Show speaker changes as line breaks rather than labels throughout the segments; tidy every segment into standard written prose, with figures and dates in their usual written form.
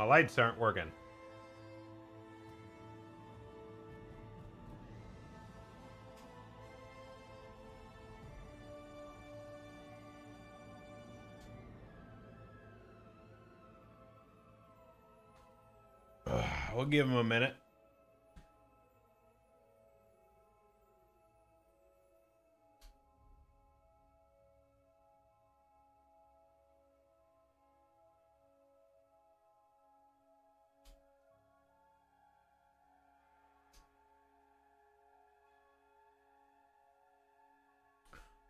My lights aren't working. We'll give him a minute.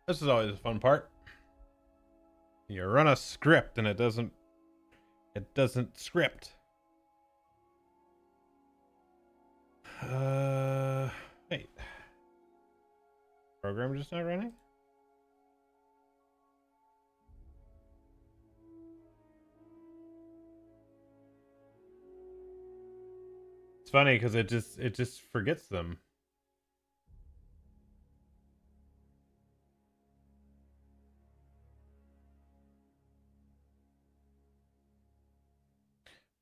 This is always a fun part. You run a script and it doesn't script. Wait. Program just not running? It's funny because it just forgets them.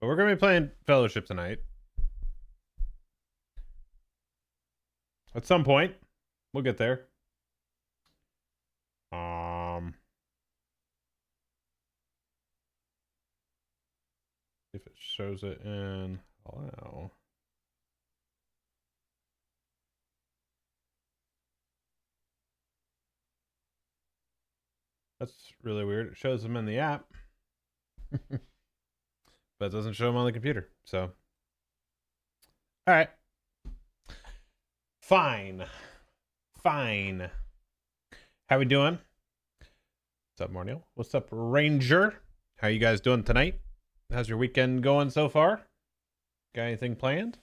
But we're gonna be playing Fellowship tonight. At some point. We'll get there. If it shows it in allow. That's really weird. It shows them in the app. But it doesn't show them on the computer. So alright. Fine. How we doing? What's up, Morneal? What's up, Ranger? How you guys doing tonight? How's your weekend going so far? Got anything planned?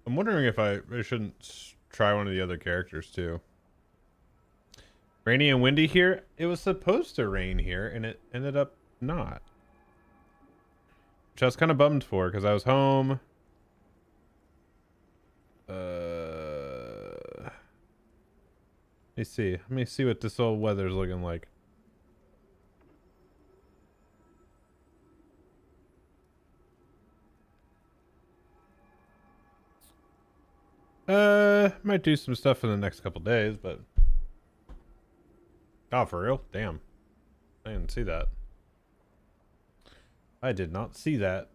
I'm wondering if I shouldn't try one of the other characters too. Rainy and windy here. It was supposed to rain here and it ended up not. Which I was kind of bummed for because I was home. Let me see. Let me see what this old weather's looking like. Might do some stuff in the next couple days, but oh, for real? Damn. I didn't see that. I did not see that.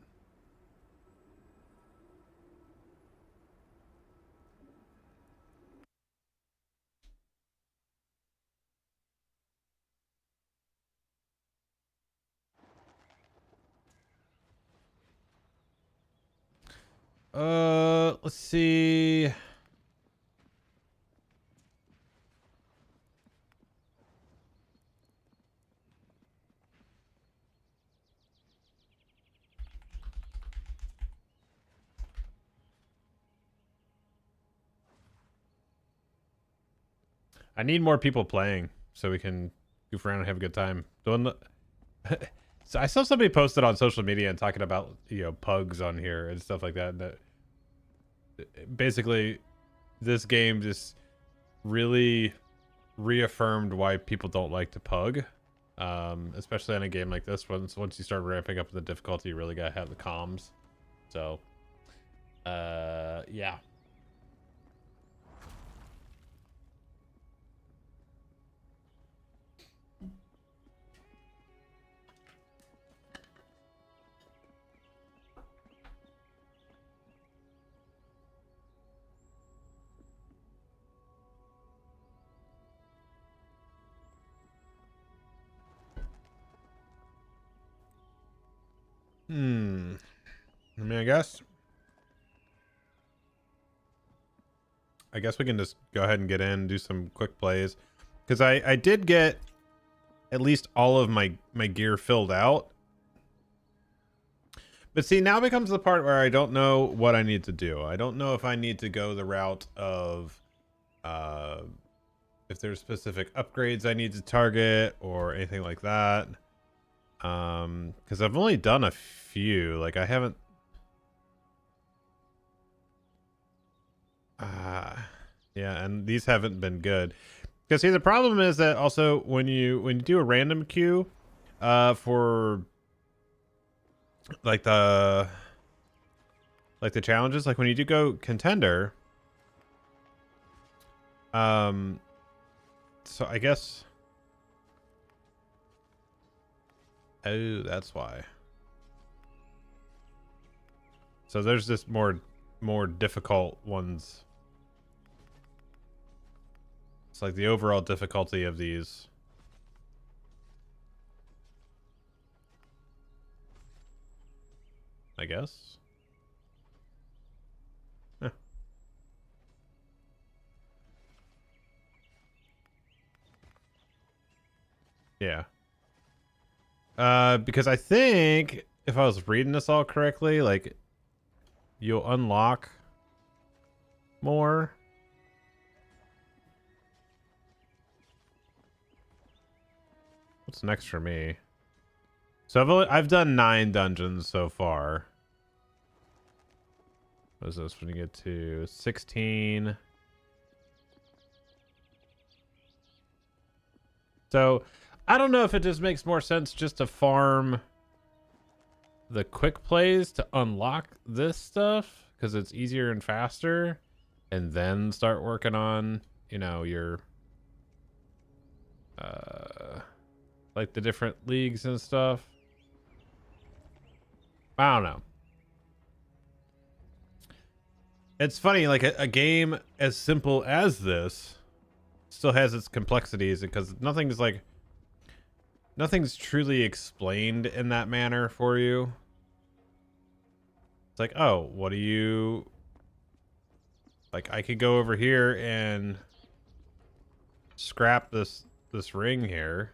Let's see. I need more people playing so we can goof around and have a good time. So I saw somebody posted on social media and talking about, you know, pugs on here and stuff like that. And that basically this game just really reaffirmed why people don't like to pug. Especially on a game like this. Once you start ramping up the difficulty, you really gotta have the comms. So yeah. I mean, I guess we can just go ahead and get in, do some quick plays. Because I did get at least all of my gear filled out. But see, now becomes the part where I don't know what I need to do. I don't know if I need to go the route of if there's specific upgrades I need to target or anything like that. Because I've only done a few. Like, I haven't... Yeah, and these haven't been good. Because see, the problem is that also when you do a random queue, for like the challenges, like when you do go contender, so I guess, oh, that's why. So there's just more difficult ones. It's like the overall difficulty of these. I guess. Eh. Yeah. Because I think if I was reading this all correctly, like you'll unlock more. What's next for me? So I've done 9 dungeons so far. What is this when you get to 16? So I don't know if it just makes more sense just to farm the quick plays to unlock this stuff because it's easier and faster, and then start working on, you know, your like the different leagues and stuff. I don't know. It's funny, like a game as simple as this still has its complexities because nothing's truly explained in that manner for you. It's like, oh, what do you like? I could go over here and scrap this ring here.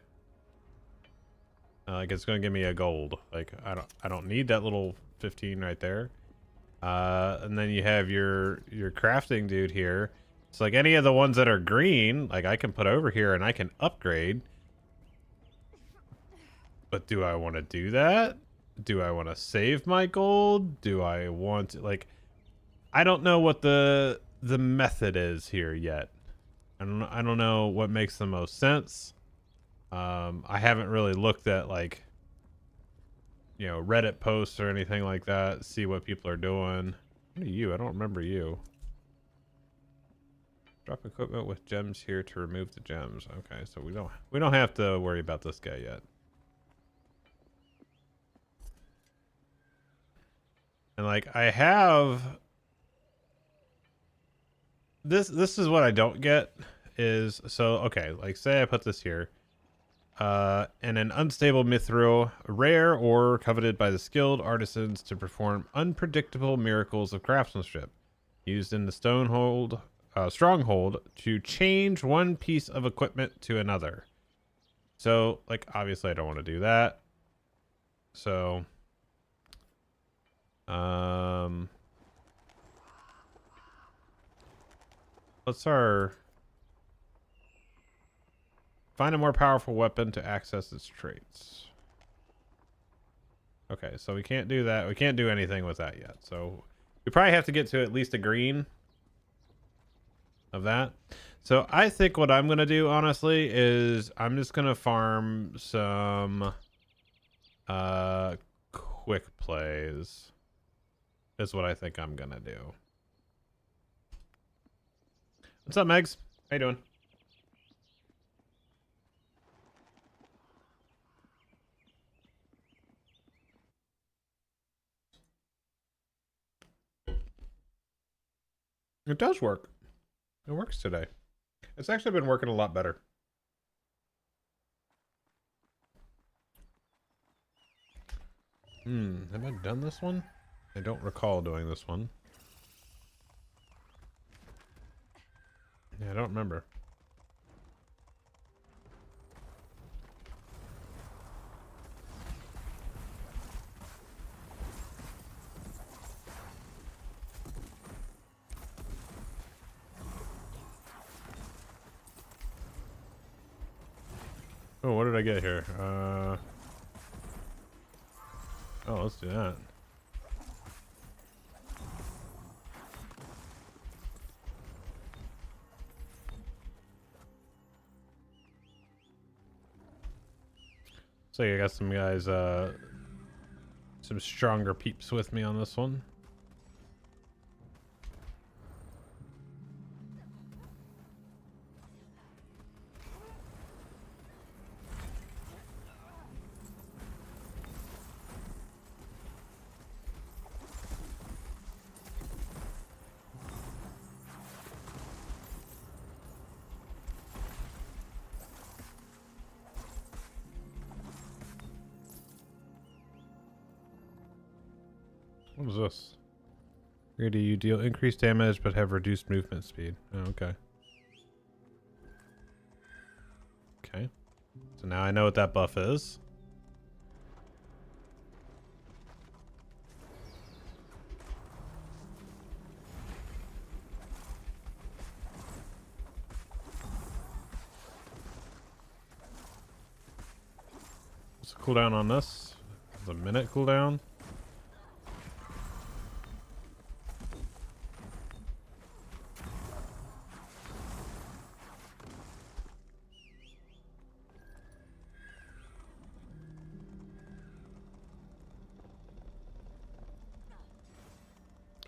Like it's gonna give me a gold. Like I don't need that little 15 right there. And then you have your crafting dude here. It's like any of the ones that are green, like I can put over here and I can upgrade. But do I want to do that? Do I want to save my gold? Do I want to, like, I don't know what the method is here yet. I don't know what makes the most sense. I haven't really looked at, like, you know, Reddit posts or anything like that, see what people are doing. What are you? I don't remember you. Drop equipment with gems here to remove the gems. Okay, so we don't have to worry about this guy yet. And like I have this is what I don't get is, so okay, like say I put this here. And an unstable mithril, rare or coveted by the skilled artisans to perform unpredictable miracles of craftsmanship, used in the stronghold to change one piece of equipment to another. So, like, obviously I don't want to do that. So, what's our... Find a more powerful weapon to access its traits. Okay, so we can't do that. We can't do anything with that yet. So we probably have to get to at least a green of that. So I think what I'm going to do, honestly, is I'm just going to farm some quick plays. Is what I think I'm going to do. What's up, Megs? How you doing? It does work. It works today. It's actually been working a lot better. Have I done this one? I don't recall doing this one. Yeah, I don't remember. Oh, what did I get here? Oh, let's do that. So I got some guys, some stronger peeps with me on this one. What was this? Ready, you deal increased damage but have reduced movement speed. Oh, okay. Okay. So now I know what that buff is. What's the cooldown on this? It's a minute cooldown.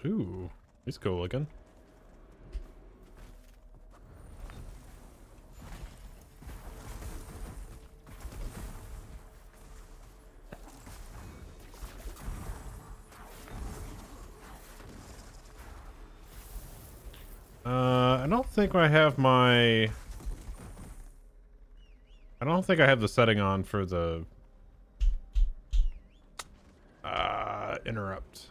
Ooh, he's cool looking. I don't think I have my... I don't think I have the setting on for the... interrupt.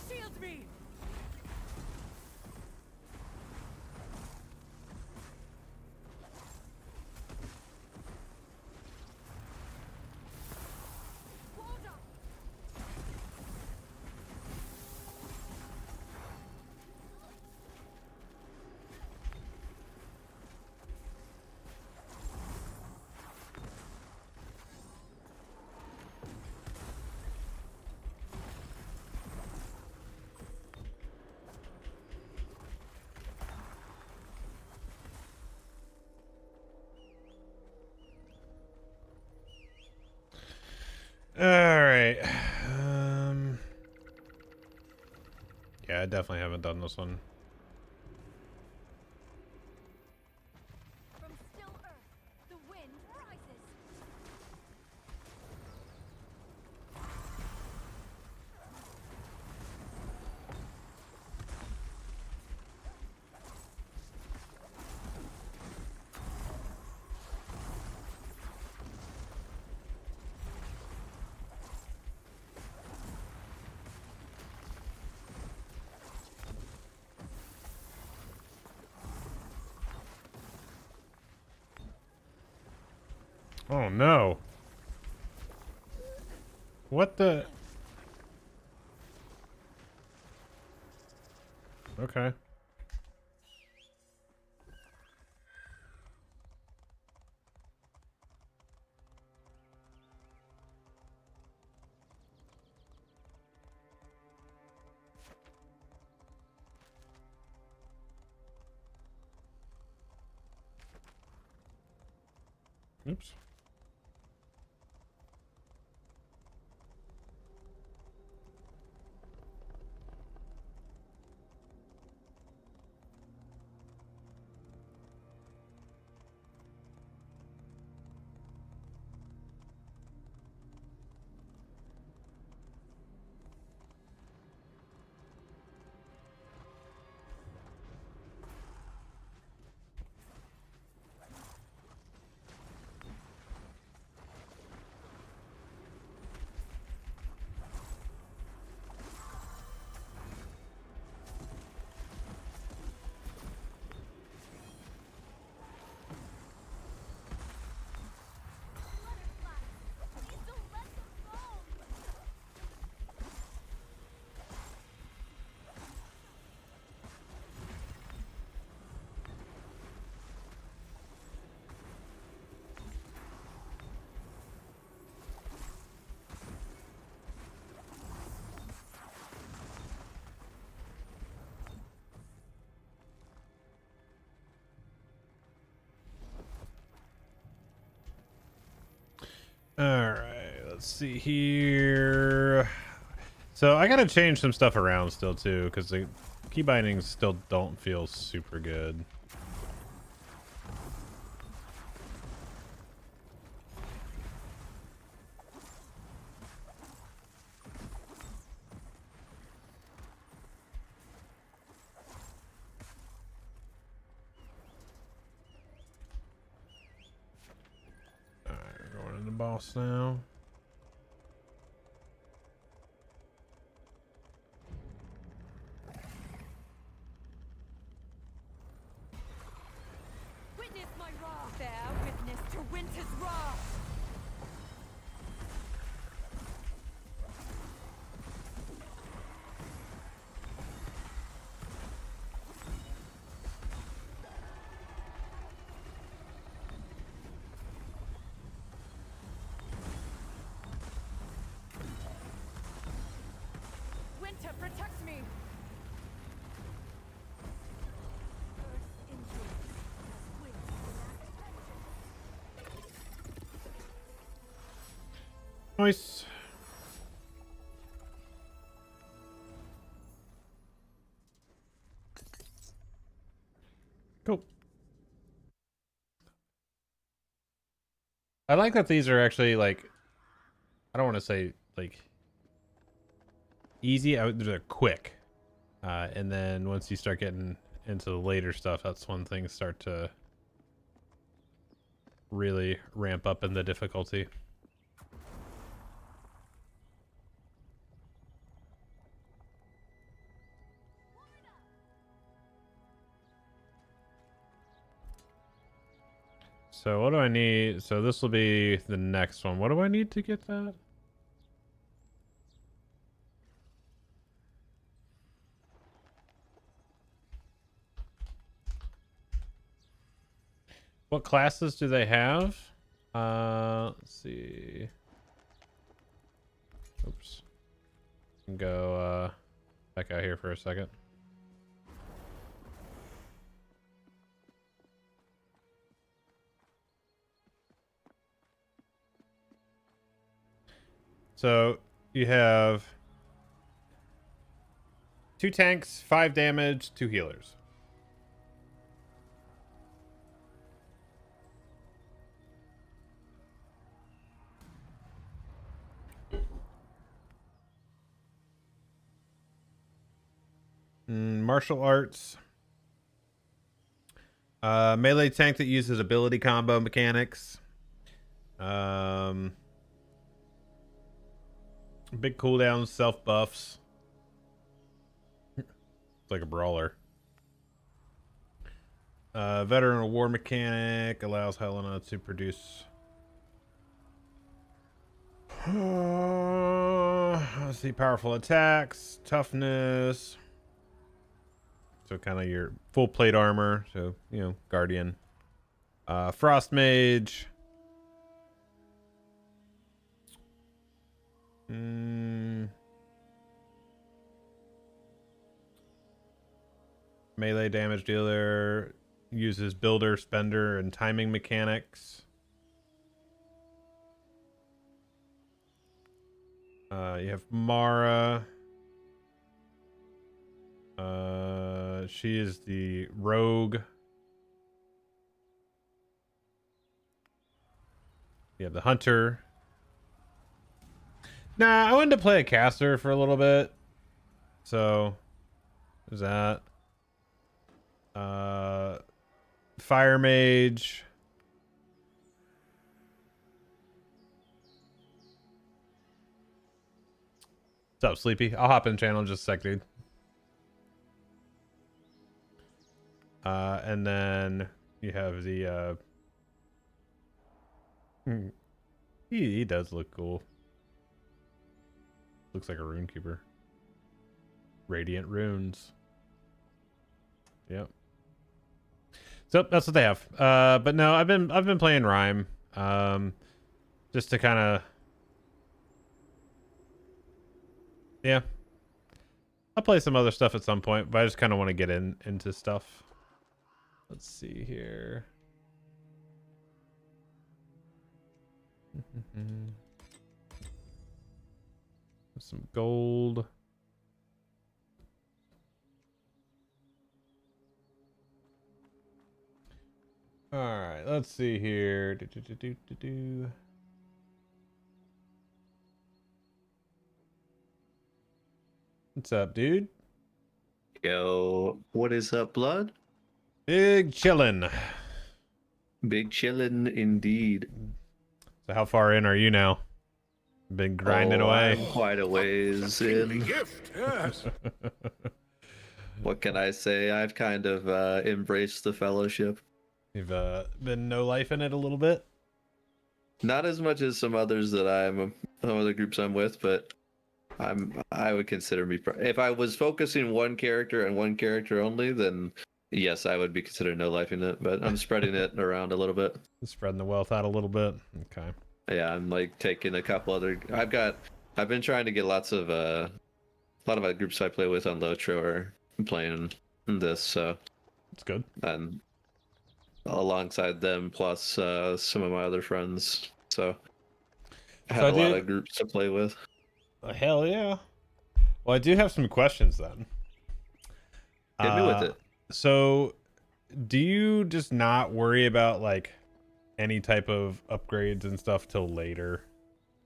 Shield me!
Alright. Yeah, I definitely haven't done this one.
From still earth, the wind rises.
Oh no. What the... Okay. Oops. Alright, let's see here. So I gotta change some stuff around still too, because the key bindings still don't feel super good. Going into boss now.
Witness my wrath. Bear witness to winter's wrath. Winter protect me. Earth's influence has wind enact vengeance.
Nice. Cool. I like that these are actually like, I don't want to say like easy. They're quick. And then once you start getting into the later stuff, that's when things start to really ramp up in the difficulty. So what do I need? So this will be the next one. What do I need to get that? What classes do they have? Let's see. Oops. Go back out here for a second. So you have 2 tanks, 5 damage, 2 healers. Martial arts. Melee tank that uses ability combo mechanics. Big cooldowns, self buffs. It's like a brawler. Veteran war mechanic allows Helena to produce. Let's see, powerful attacks, toughness. So kind of your full plate armor. So, you know, Guardian. Frost Mage. Melee damage dealer. Uses builder, spender, and timing mechanics. You have Mara. She is the rogue. You have the hunter. Nah, I wanted to play a caster for a little bit. So, there's that. Fire mage. What's up, Sleepy? I'll hop in channel in just a sec, dude. And then you have the he does look cool. Looks like a rune keeper. Radiant runes. Yep. So that's what they have. But no, I've been playing Rhyme. Just to kind of, yeah. I'll play some other stuff at some point, but I just kind of want to get into stuff. Let's see here. Some gold. All right, let's see here. What's up, dude?
Yo, what is up, Blood?
Big chillin'.
Big chillin' indeed.
So how far in are you now? Been grinding away.
I'm quite a ways in.
Yes.
What can I say? I've kind of embraced the fellowship.
You've been no life in it a little bit.
Not as much as some others that some other groups I'm with, but I would consider me. If I was focusing one character and one character only, then yes, I would be considered no life in it. But I'm spreading it around a little bit.
Spreading the wealth out a little bit. Okay.
Yeah, I'm like taking a couple other. I've been trying to get a lot of my groups I play with on Lotro are playing this, so
That's good.
and alongside them plus some of my other friends, so I have a lot of groups to play with.
Hell yeah. Well, I do have some questions then.
Hit me with it.
So, do you just not worry about like any type of upgrades and stuff till later?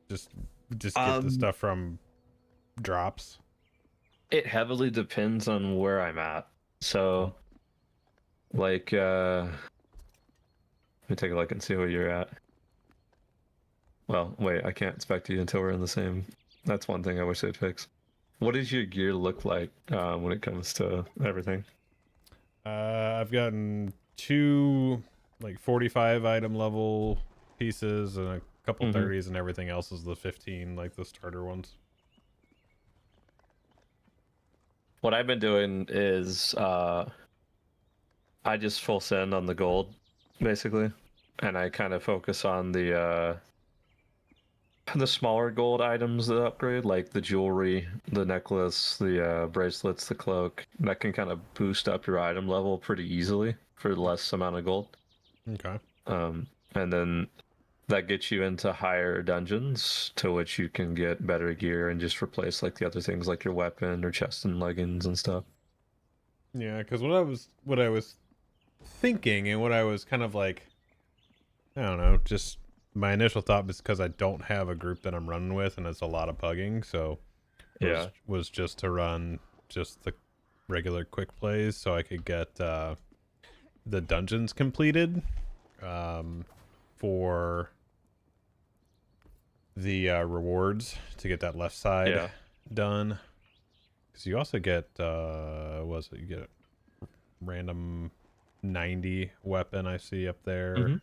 Just get the stuff from drops?
It heavily depends on where I'm at. So, like, let me take a look and see where you're at. Well, wait, I can't inspect you until we're in the same. That's one thing I wish they'd fix. What does your gear look like when it comes to everything?
I've gotten 2 like 45 item level pieces and a couple 30s, and everything else is the 15, like the starter ones.
What I've been doing is I just full send on the gold, basically, and I kind of focus on the smaller gold items that upgrade, like the jewelry, the necklace, the bracelets, the cloak. That can kind of boost up your item level pretty easily for less amount of gold.
Okay.
And then that gets you into higher dungeons to which you can get better gear and just replace like the other things like your weapon or chest and leggings and stuff.
Yeah, because what I was thinking and what I was kind of like, I don't know, just my initial thought was because I don't have a group that I'm running with and it's a lot of pugging, so was just to run just the regular quick plays so I could get the dungeons completed for the rewards to get that left side done. Because you also get you get a random 90 weapon I see up there.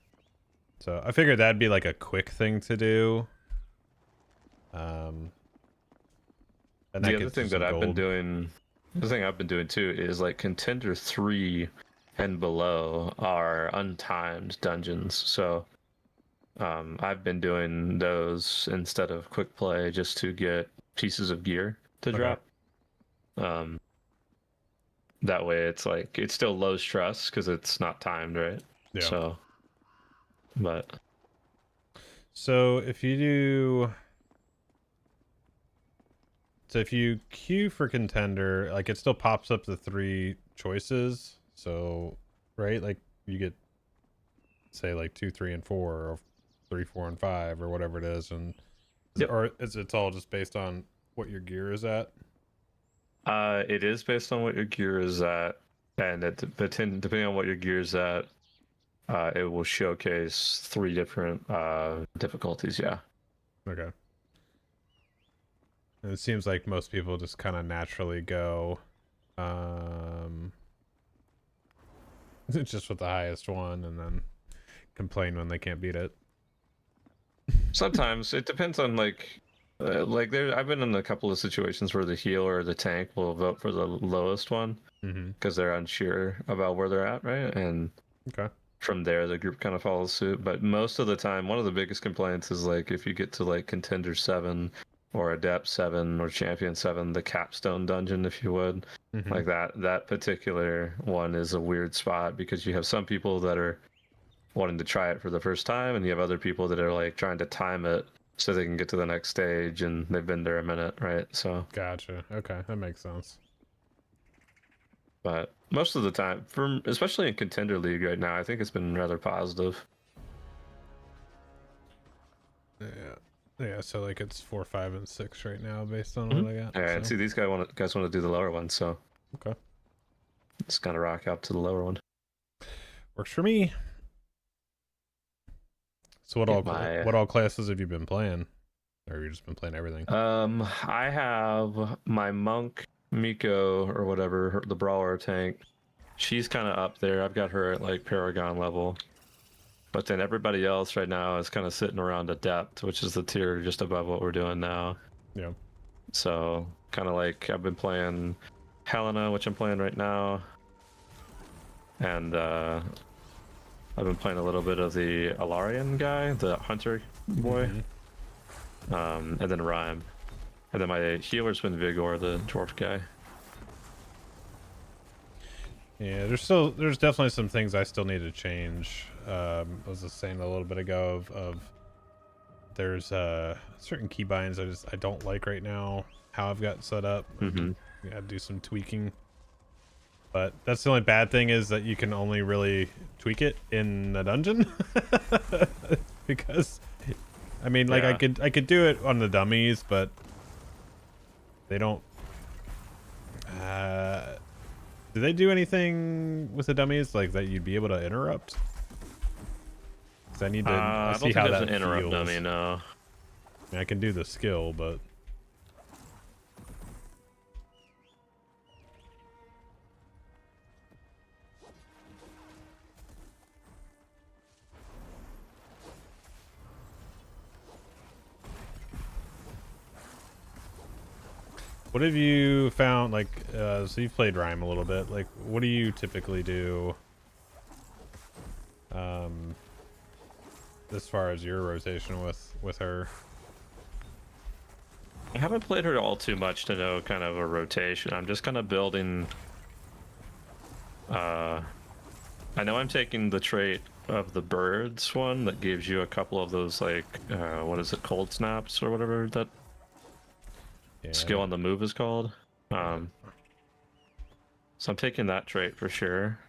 So I figured that'd be like a quick thing to do. And
the other thing that I've been doing, the thing I've been doing too is like contender 3 and below are untimed dungeons. So I've been doing those instead of quick play just to get pieces of gear to drop. That way it's like it's still low stress because it's not timed, right?
Yeah.
So
if you queue for contender, like it still pops up the 3 choices. So, right? Like you get, say, like 2, 3, and 4, or 3, 4, and 5, or whatever it is, and it's all just based on what your gear is at?
It is based on what your gear is at, and depending on what your gear is at, it will showcase 3 different difficulties. Yeah.
Okay. And it seems like most people just kind of naturally go just with the highest one and then complain when they can't beat it.
Sometimes it depends on I've been in a couple of situations where the healer or the tank will vote for the lowest one because they're unsure about where they're at, right? And from there the group kind of follows suit. But most of the time, one of the biggest complaints is like if you get to like contender 7 or adept 7 or champion 7, the capstone dungeon, if you would, like that particular one is a weird spot because you have some people that are wanting to try it for the first time, and you have other people that are like trying to time it so they can get to the next stage, and they've been there a minute, right? So
Gotcha. Okay, that makes sense.
but most of the time, especially in Contender League right now, I think it's been rather positive.
Yeah. Yeah, so like it's 4, 5, and 6 right now based on
Mm-hmm.
what I got.
All right,
so.
see, these guys want to do the lower one, so
Okay.
let's kind of rock out to the lower one.
Works for me. So what all classes have you been playing? Or have you just been playing everything?
I have my monk Miko or whatever, the brawler tank. She's kind of up there. I've got her at like Paragon level. But then everybody else right now is kind of sitting around Adept, which is the tier just above what we're doing now.
Yeah.
So kind of like I've been playing Helena, which I'm playing right now. And I've been playing a little bit of the Alarian guy, the hunter boy. And then Rhyme. And then my healer's been Vigor, the dwarf guy.
Yeah, there's definitely some things I still need to change. I was just saying a little bit ago of there's certain keybinds I don't like right now how I've got set up. Gotta do some tweaking. But that's the only bad thing is that you can only really tweak it in a dungeon. Because I mean, like I could do it on the dummies, but they don't. Do they do anything with the dummies like that you'd be able to interrupt? Because I need to see how that
an interrupt
feels.
dummy, no.
I mean, I can do the skill, but. What have you found, like, so you've played Rhyme a little bit, like, what do you typically do, as far as your rotation with her?
I haven't played her all too much to know kind of a rotation. I'm just kind of building, I know I'm taking the trait of the birds one that gives you a couple of those, like, what is it, cold snaps or whatever that skill on the move is called. So I'm taking that trait for sure.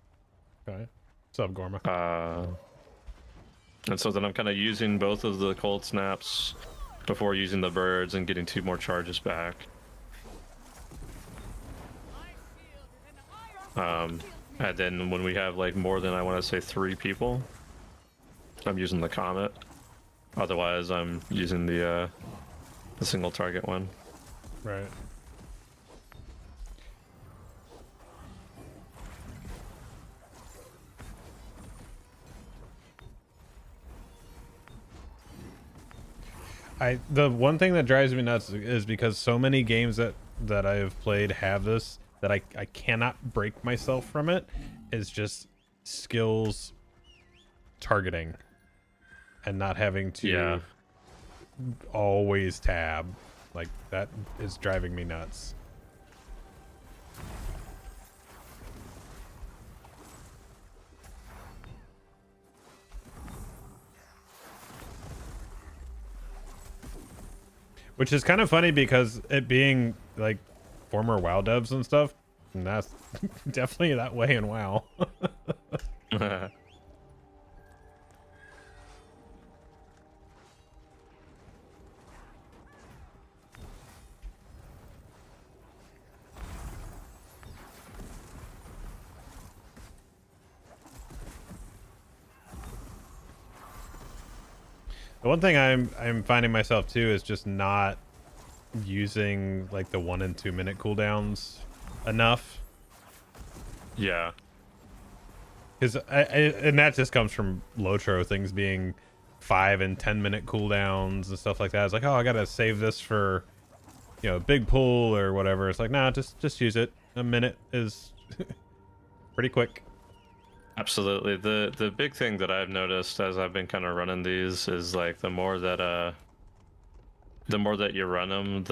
Okay. What's up, Gorma?
And so then I'm kind of using both of the cold snaps before using the birds and getting 2 more charges back. And then when we have like more than, I want to say 3 people, I'm using the comet. Otherwise I'm using the single target one.
Right. The one thing that drives me nuts is because so many games that I have played have this that I cannot break myself from it is just skills targeting and not having to always tab. Like, that is driving me nuts. Which is kind of funny because it being, like, former WoW devs and stuff, and that's definitely that way in WoW. The one thing I'm finding myself too is just not using like the 1 and 2 minute cooldowns enough.
Yeah.
Because and that just comes from Lotro things being 5 and 10 minute cooldowns and stuff like that. It's like, oh, I gotta save this for, you know, big pull or whatever. It's like, nah, just use it. A minute is pretty quick.
Absolutely. The big thing that I've noticed as I've been kind of running these is like the more that you run them,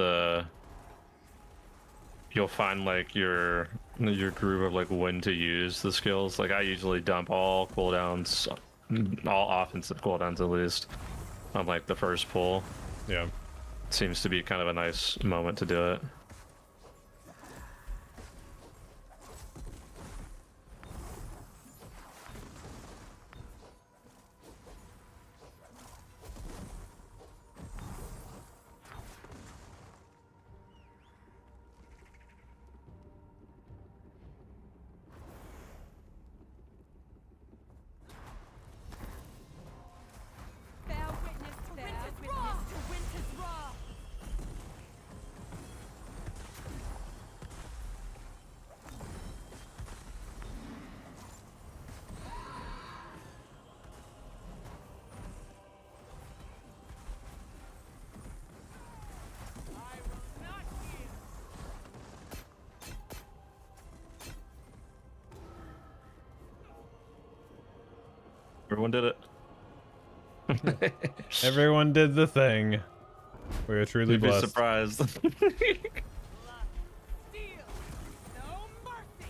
you'll find like your groove of like when to use the skills. Like I usually dump all cooldowns all offensive cooldowns at least on like the first pull.
Yeah.
Seems to be kind of a nice moment to do it.
Bear witness to winter's wrath.
Everyone did it.
Everyone did the thing. We are truly
You'd be
blessed.
surprised.
Blood, steel, no mercy.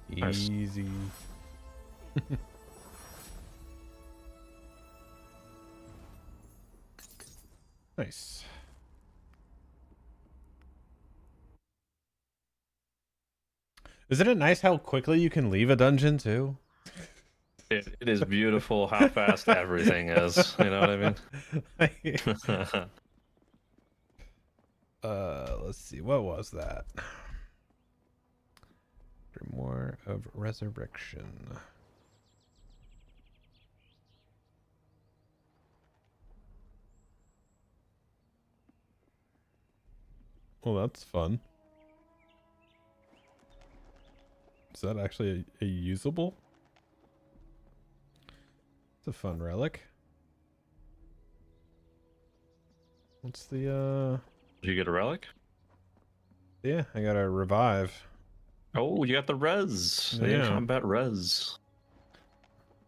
Nice.
Easy. Nice. Isn't it nice how quickly you can leave a dungeon too?
It is beautiful how fast everything is. You know what I mean?
Let's see. What was that? More of Resurrection. Well, that's fun. Is that actually a usable? It's a fun relic. What's the
Did you get a relic?
Yeah, I got a revive.
Oh, you got the res. The
Yeah.
combat res.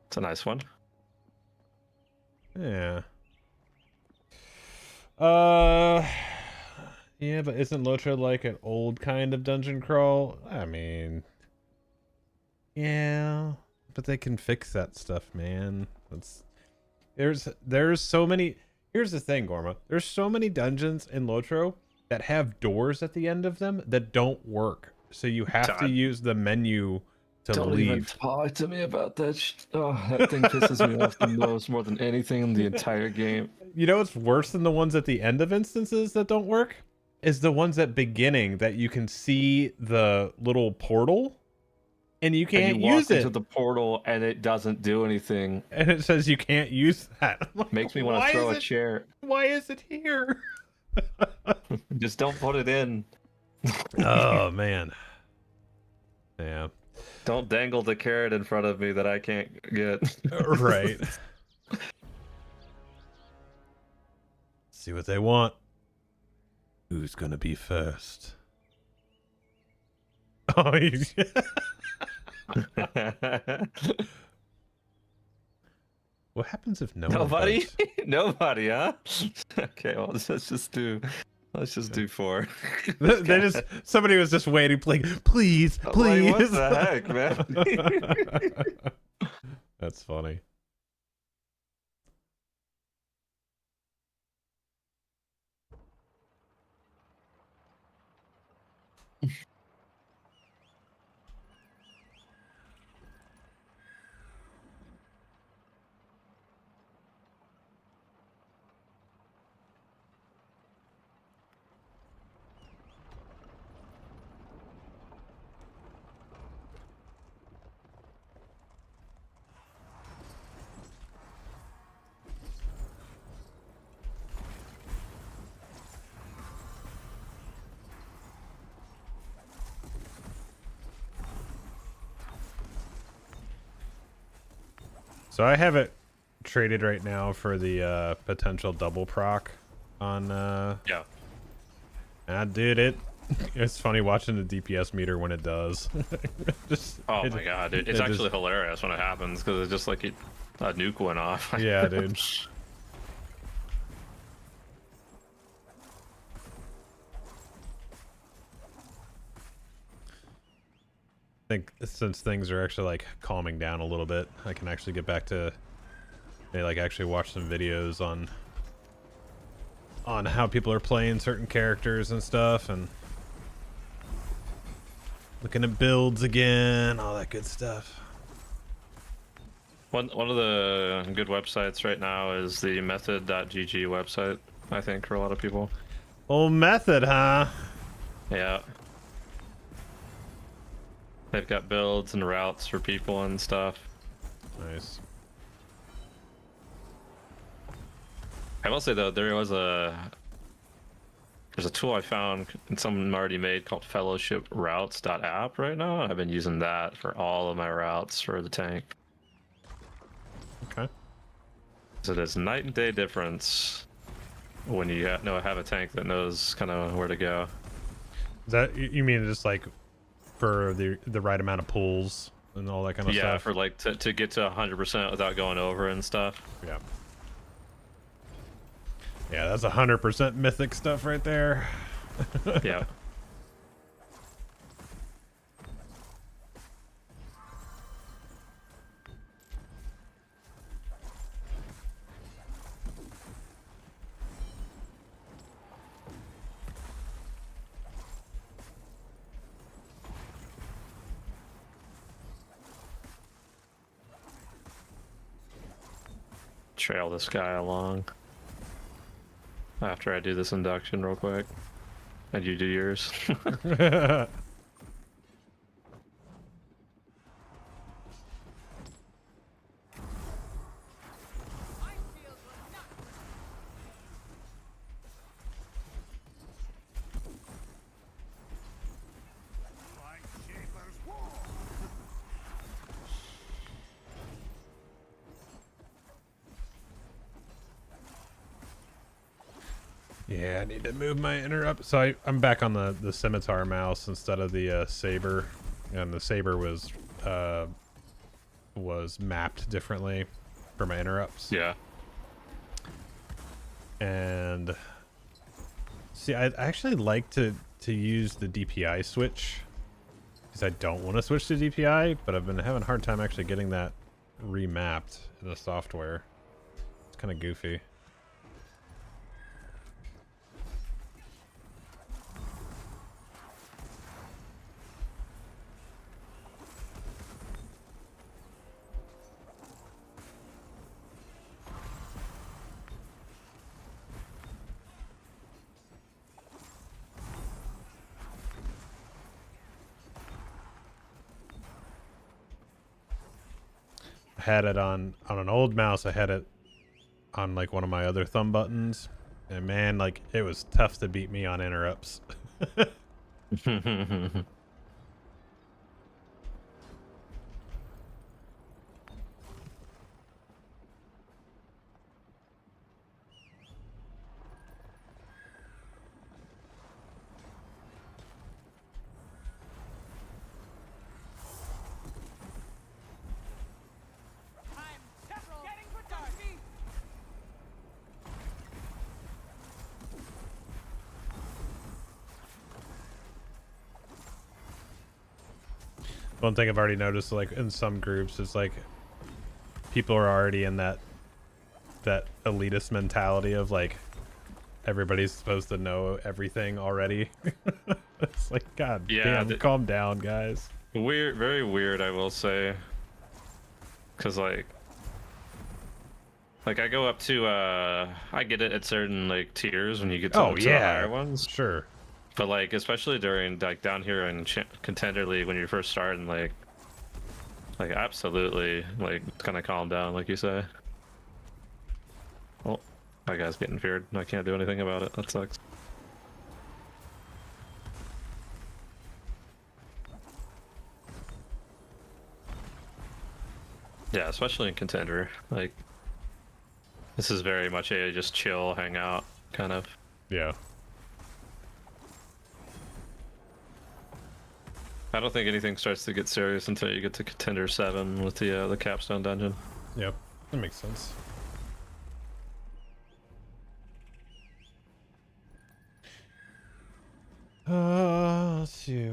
It's a nice one.
Yeah. Yeah, but isn't Lotra like an old kind of dungeon crawl? I mean, yeah, but they can fix that stuff, man. There's so many. Here's the thing, Gorma. There's so many dungeons in Lotro that have doors at the end of them that don't work. So you have to use the menu to
Don't
leave.
even talk to me about that. Oh, that thing pisses me off the most, more than anything in the entire game.
You know what's worse than the ones at the end of instances that don't work? Is the ones at beginning that you can see the little portal and you can't
and you
use
walk
it.
into the portal and it doesn't do anything.
And it says you can't use that. Like,
Makes me want to throw a chair.
Why is it here?
Just don't put it in.
Oh, man. Yeah.
Don't dangle the carrot in front of me that I can't get.
Right. See what they want. Who's gonna be first? Oh, you... What happens if
Nobody?
votes?
Nobody, huh? Okay, well, let's just do 4.
They just somebody was just waiting, like, please, please.
Like, what the heck, man?
That's funny. So I have it traded right now for the potential double proc on
Yeah.
Dude, it's funny watching the DPS meter when it does.
Oh my god, dude. It's actually hilarious when it happens because it's just like a nuke went off.
Yeah, dude. I think since things are actually like calming down a little bit, I can actually get back to like actually watch some videos on how people are playing certain characters and stuff, and looking at builds again, all that good stuff.
One of the good websites right now is the method.gg website, I think, for a lot of people.
Old Method, huh?
Yeah. They've got builds and routes for people and stuff.
Nice.
I will say though, there's a tool I found and someone already made called fellowshiproutes.app right now. I've been using that for all of my routes for the tank.
Okay.
So there's night and day difference when you have a tank that knows kind of where to go.
Is that, you mean just like for the right amount of pulls and all that kind of stuff?
Yeah, for like to get to 100% without going over and stuff.
Yeah. Yeah, that's 100% mythic stuff right there.
Yeah. Trail this guy along after I do this induction real quick, and you do yours.
Yeah, I need to move my interrupt. So I'm back on the scimitar mouse instead of the saber, and the saber was mapped differently for my interrupts.
Yeah.
And see, I actually like to use the DPI switch because I don't want to switch to DPI, but I've been having a hard time actually getting that remapped in the software. It's kind of goofy. Had it on an old mouse. I had it on like one of my other thumb buttons, and man, like it was tough to beat me on interrupts. One thing I've already noticed, like in some groups, is like people are already in that elitist mentality of like everybody's supposed to know everything already. It's like, God damn, calm down, guys.
Weird, very weird, I will say. Cause like I go up to I get it at certain like tiers when you get to, the higher ones.
Sure.
But like, especially during like down here in Contender League when you're first starting, like absolutely, like kind of calm down, like you say. Oh, my guy's getting feared. I can't do anything about it. That sucks. Yeah, especially in Contender. Like, this is very much a just chill, hang out kind of.
Yeah.
I don't think anything starts to get serious until you get to Contender 7 with the capstone dungeon.
Yep, that makes sense. Let's see.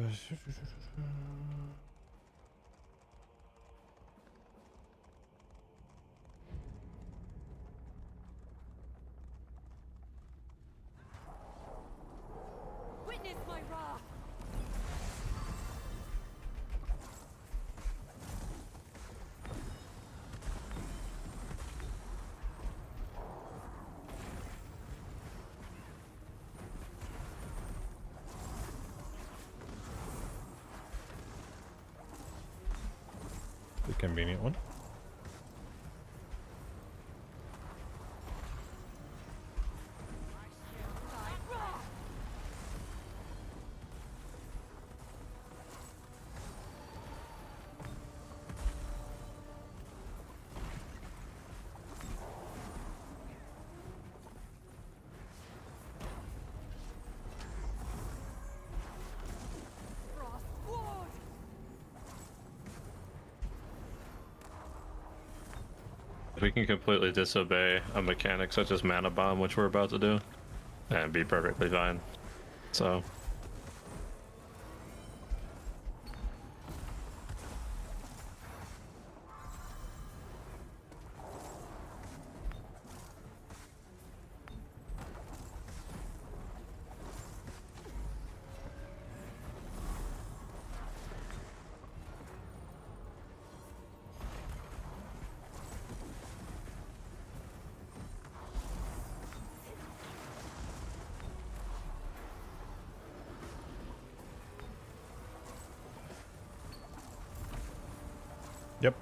Witness my wrath.
The convenient one.
We can completely disobey a mechanic such as Mana Bomb, which we're about to do, and be perfectly fine. So.
Yep.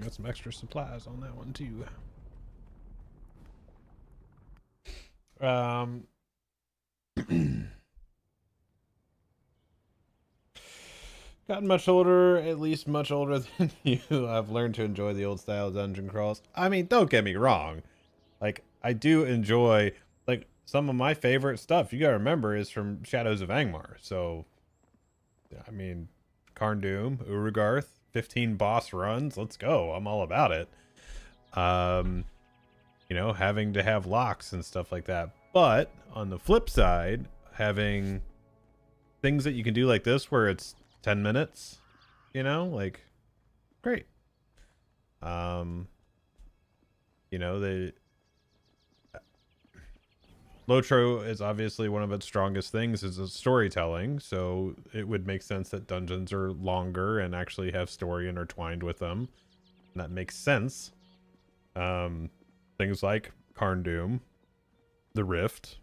Got some extra supplies on that one too. Gotten much older, at least much older than you. I've learned to enjoy the old style dungeon crawls. I mean, don't get me wrong. Like, I do enjoy, like, some of my favorite stuff, you gotta remember, is from Shadows of Angmar. So, I mean, Karn Doom, Urugarth, 15 boss runs, let's go. I'm all about it. You know, having to have locks and stuff like that. But, on the flip side, having things that you can do like this where it's 10 minutes, you know, like, great. You know, Lotro is obviously one of its strongest things is its storytelling, so it would make sense that dungeons are longer and actually have story intertwined with them. And that makes sense. Things like Karn Doom, the Rift,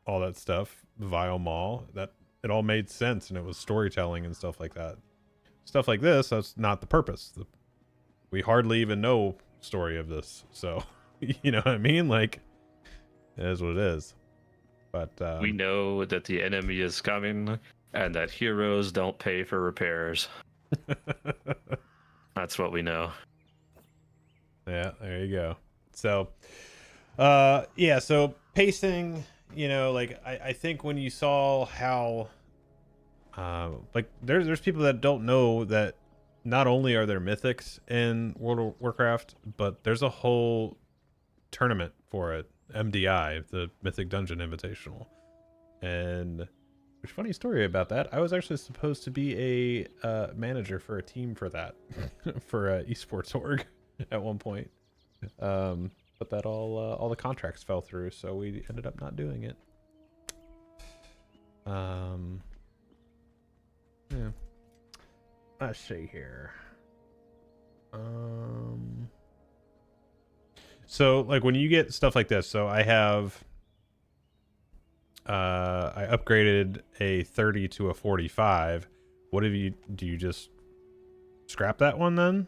all that stuff, Vile Maw, that it all made sense and it was storytelling and stuff like that. Stuff like this, that's not the purpose. We hardly even know story of this, so you know what I mean? Like, it is what it is. But
we know that the enemy is coming and that heroes don't pay for repairs. That's what we know.
Yeah, there you go. So yeah, so pacing, you know, like I think when you saw how like there's people that don't know that not only are there mythics in World of Warcraft, but there's a whole tournament for it, MDI, the Mythic Dungeon Invitational. And which funny story about that, I was actually supposed to be a manager for a team for that for esports org at one point, but that all the contracts fell through, so we ended up not doing it. Yeah, let's see here. So like when you get stuff like this, so I have I upgraded a 30 to a 45. What have you, do you just scrap that one then?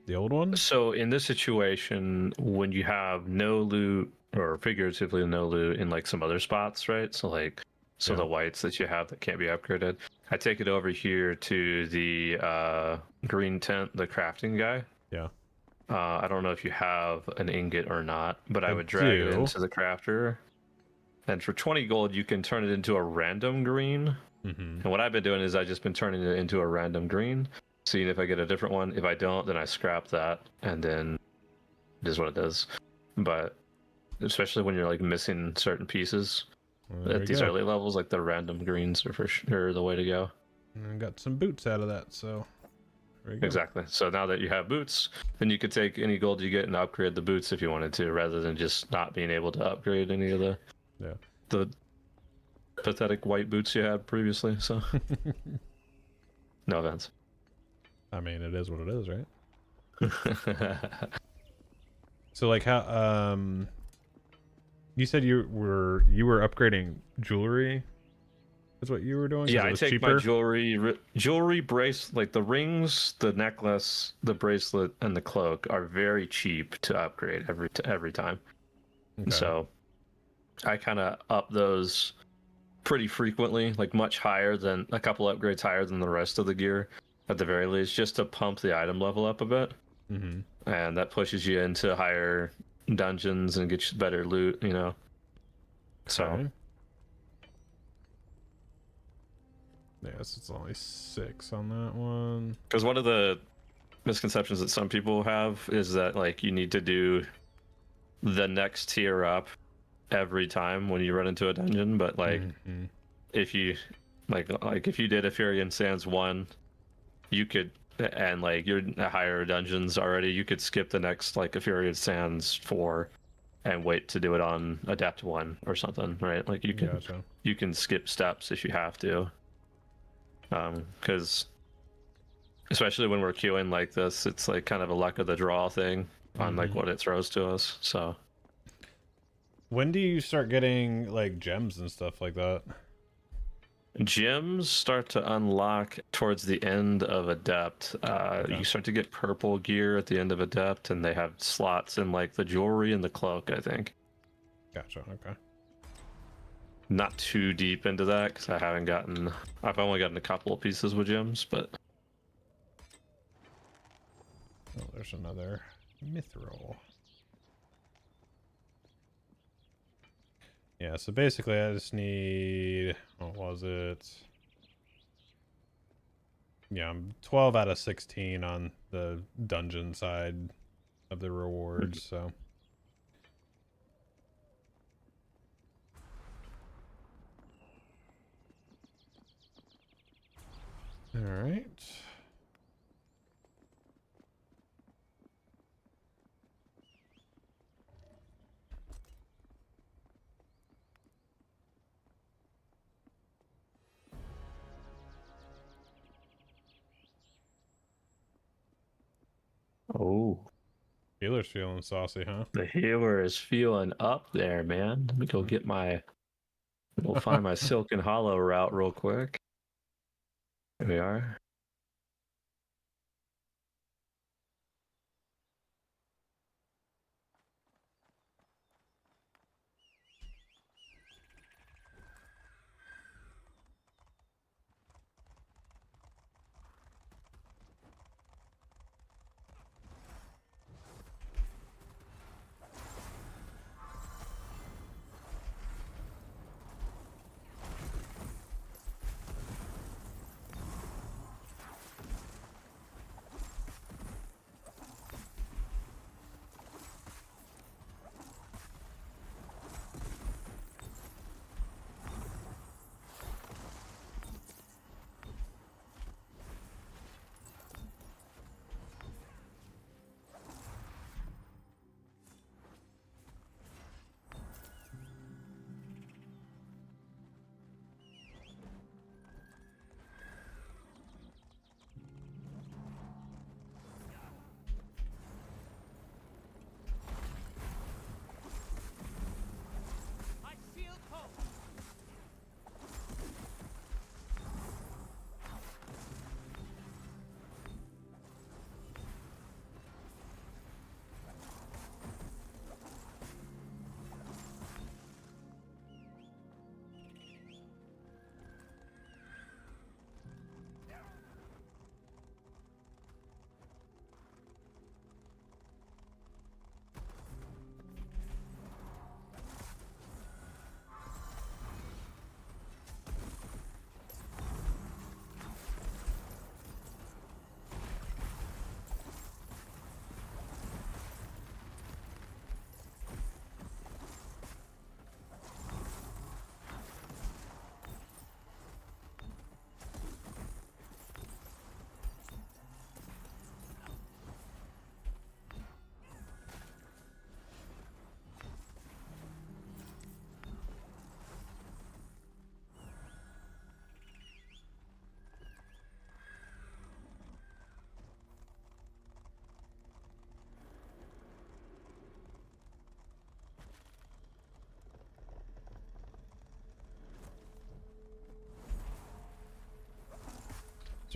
The old one?
So in this situation, when you have no loot, or figuratively no loot in like some other spots, right? So like So the whites that you have that can't be upgraded, I take it over here to the green tent, the crafting guy.
Yeah.
I don't know if you have an ingot or not, but I would drag it
do.
into the crafter. And for 20 gold, you can turn it into a random green. And what I've been doing is I've just been turning it into a random green, seeing if I get a different one. If I don't, then I scrap that, and then it is what it is. But especially when you're like missing certain pieces at these early levels, like the random greens are for sure the way to go.
And I got some boots out of that, so there you go.
Exactly. So now that you have boots, then you could take any gold you get and upgrade the boots if you wanted to, rather than just not being able to upgrade any of the pathetic white boots you had previously. So no offense.
I mean, it is what it is, right? So like how you said you were upgrading jewelry. That's what you were doing?
Yeah,
it
I
was
take
cheaper?
my jewelry brace, like the rings, the necklace, the bracelet, and the cloak are very cheap to upgrade every time. Okay. So I kind of up those pretty frequently, like much higher than a couple upgrades higher than the rest of the gear at the very least, just to pump the item level up a bit. And that pushes you into higher dungeons and gets you better loot, you know. So
okay. Yes, it's only 6 on that one.
Because one of the misconceptions that some people have is that like you need to do the next tier up every time when you run into a dungeon, but like if you like if you did Ephirian Sands 1, you could, and like you're higher dungeons already, you could skip the next like Ephirian Sands 4 and wait to do it on Adept 1 or something, right? Like you can you can skip steps if you have to. Because especially when we're queuing like this, it's like kind of a luck of the draw thing on like what it throws to us. So
when do you start getting like gems and stuff like that?
Gems start to unlock towards the end of Adept. You start to get purple gear at the end of Adept, and they have slots in like the jewelry and the cloak, I think.
Gotcha. Okay.
Not too deep into that because I've only gotten a couple of pieces with gems, but
oh, there's another mithril. Yeah, so basically I just need, what was it? Yeah, I'm 12 out of 16 on the dungeon side of the rewards, so. All right.
oh,
Healer's feeling saucy, huh?
the healer is feeling up there, man. Let me go get we'll find my Silken Hollow route real quick. Here we are.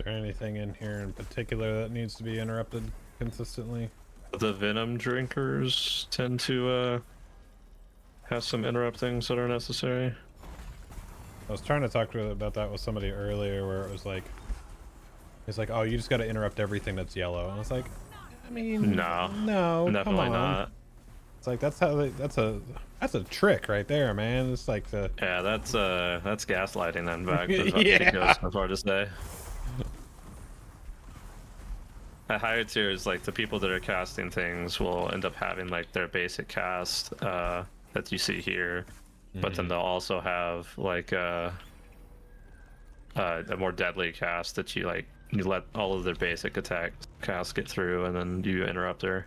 there anything in here in particular that needs to be interrupted consistently?
The venom drinkers tend to have some interruptings that are necessary.
I was trying to talk about that with somebody earlier, where it was like, it's like, oh, you just got to interrupt everything that's yellow. And I was like, I mean, no,
definitely
come on.
not.
It's like that's a trick right there, man. It's like the
that's gaslighting. In fact, is what
Yeah.
it goes so far to say. At higher tiers, like the people that are casting things will end up having like their basic cast that you see here, but then they'll also have like a more deadly cast that you let all of their basic attack casts get through, and then you interrupt their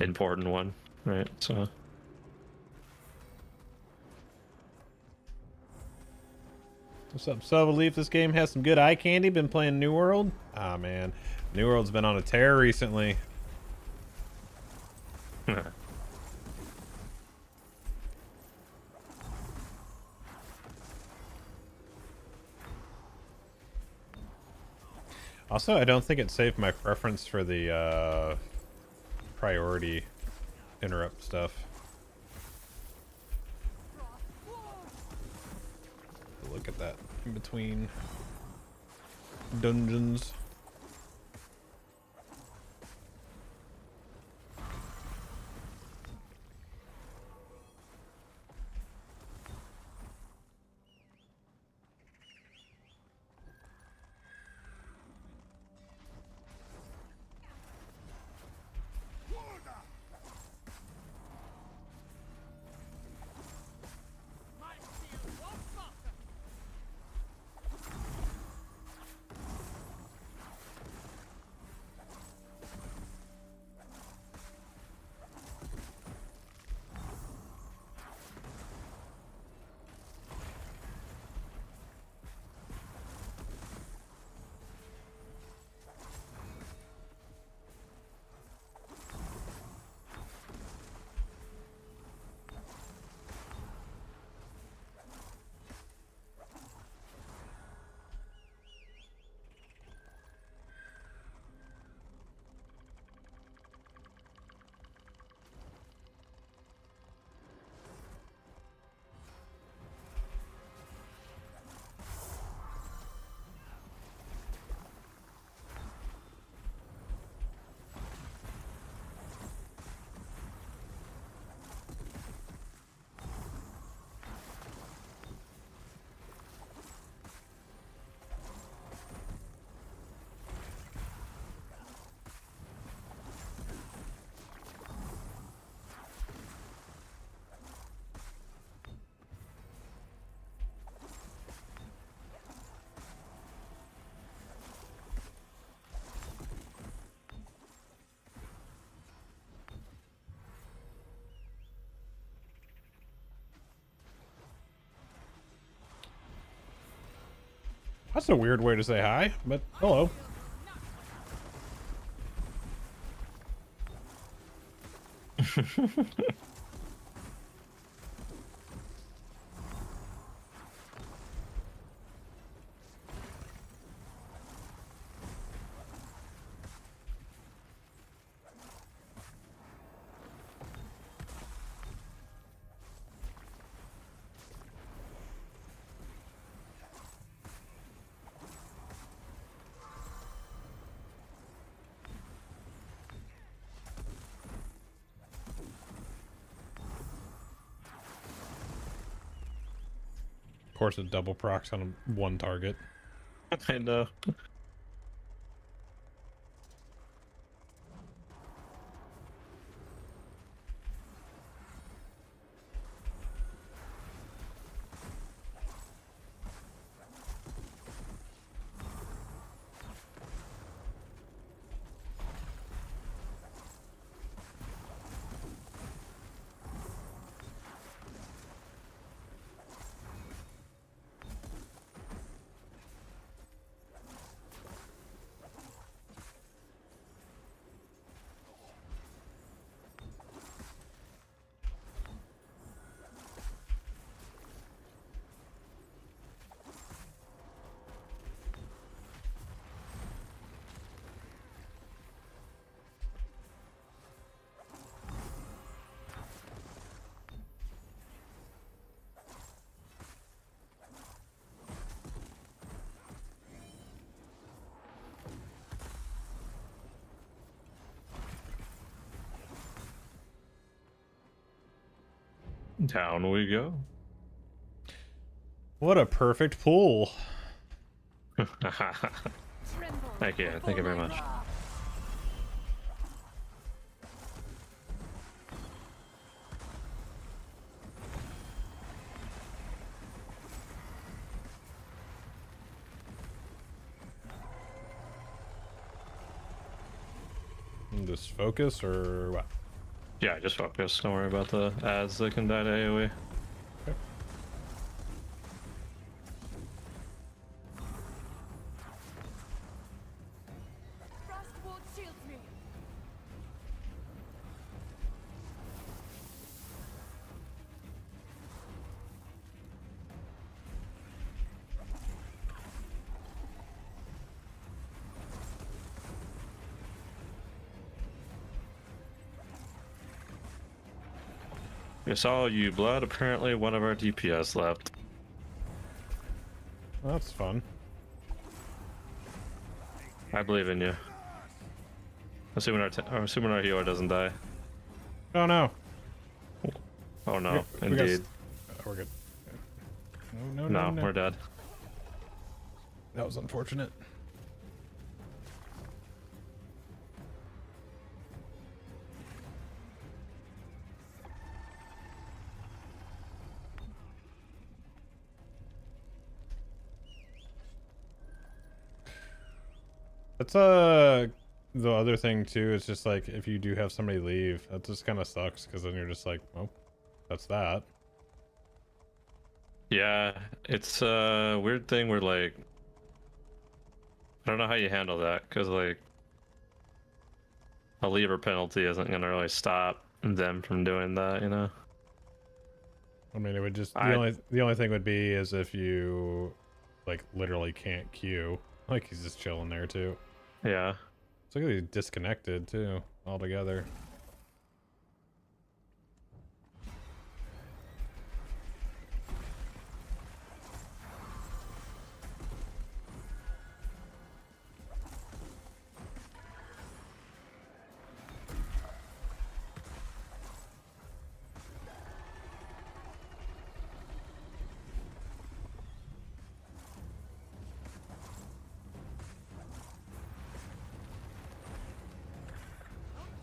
important one, right? So.
What's up, so believe this game has some good eye candy. Been playing New World. Ah, man, New World's been on a tear recently. Also, I don't think it saved my preference for the priority interrupt stuff. Look at that in between dungeons. That's a weird way to say hi, but hello. Of course, it double procs on one target.
I know. Down we go.
What a perfect pool.
Thank you very much.
Just focus or what?
Yeah, just focus. Don't worry about the ads that can die to AoE.
Okay.
Frostwall shields me.
We saw you, Blood. Apparently, one of our DPS left.
Well, that's fun.
I believe in you. Assuming our healer doesn't die.
Oh no.
Oh no,
We
indeed.
we're good. No,
No, we're dead.
That was unfortunate. That's the other thing too. Is just like if you do have somebody leave, that just kind of sucks because then you're just like, oh, that's that.
Yeah, it's a weird thing where like I don't know how you handle that because like a leaver penalty isn't gonna really stop them from doing that, you know.
I mean, it would just the only thing would be is if you like literally can't queue. Like he's just chilling there too.
Yeah.
It's like he's disconnected too altogether.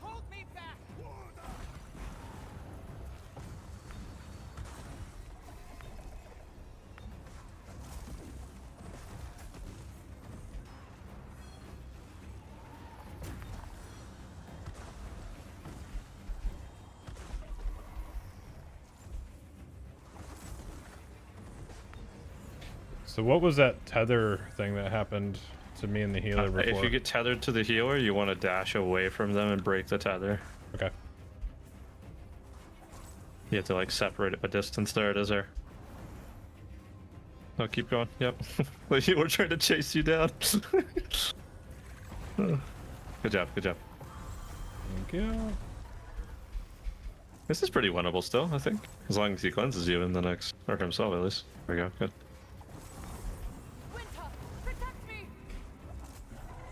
Hold me back.
So what was that tether thing that happened to me and the healer before?
If you get tethered to the healer, you want to dash away from them and break the tether.
Okay.
You have to like separate it a distance. There it is there. Oh, keep going. Yep. We're trying to chase you down. Good job. Good job.
Thank you.
This is pretty winnable still, I think. As long as he cleanses you in the next, or himself at least. There we go. Good.
Winter, protect me.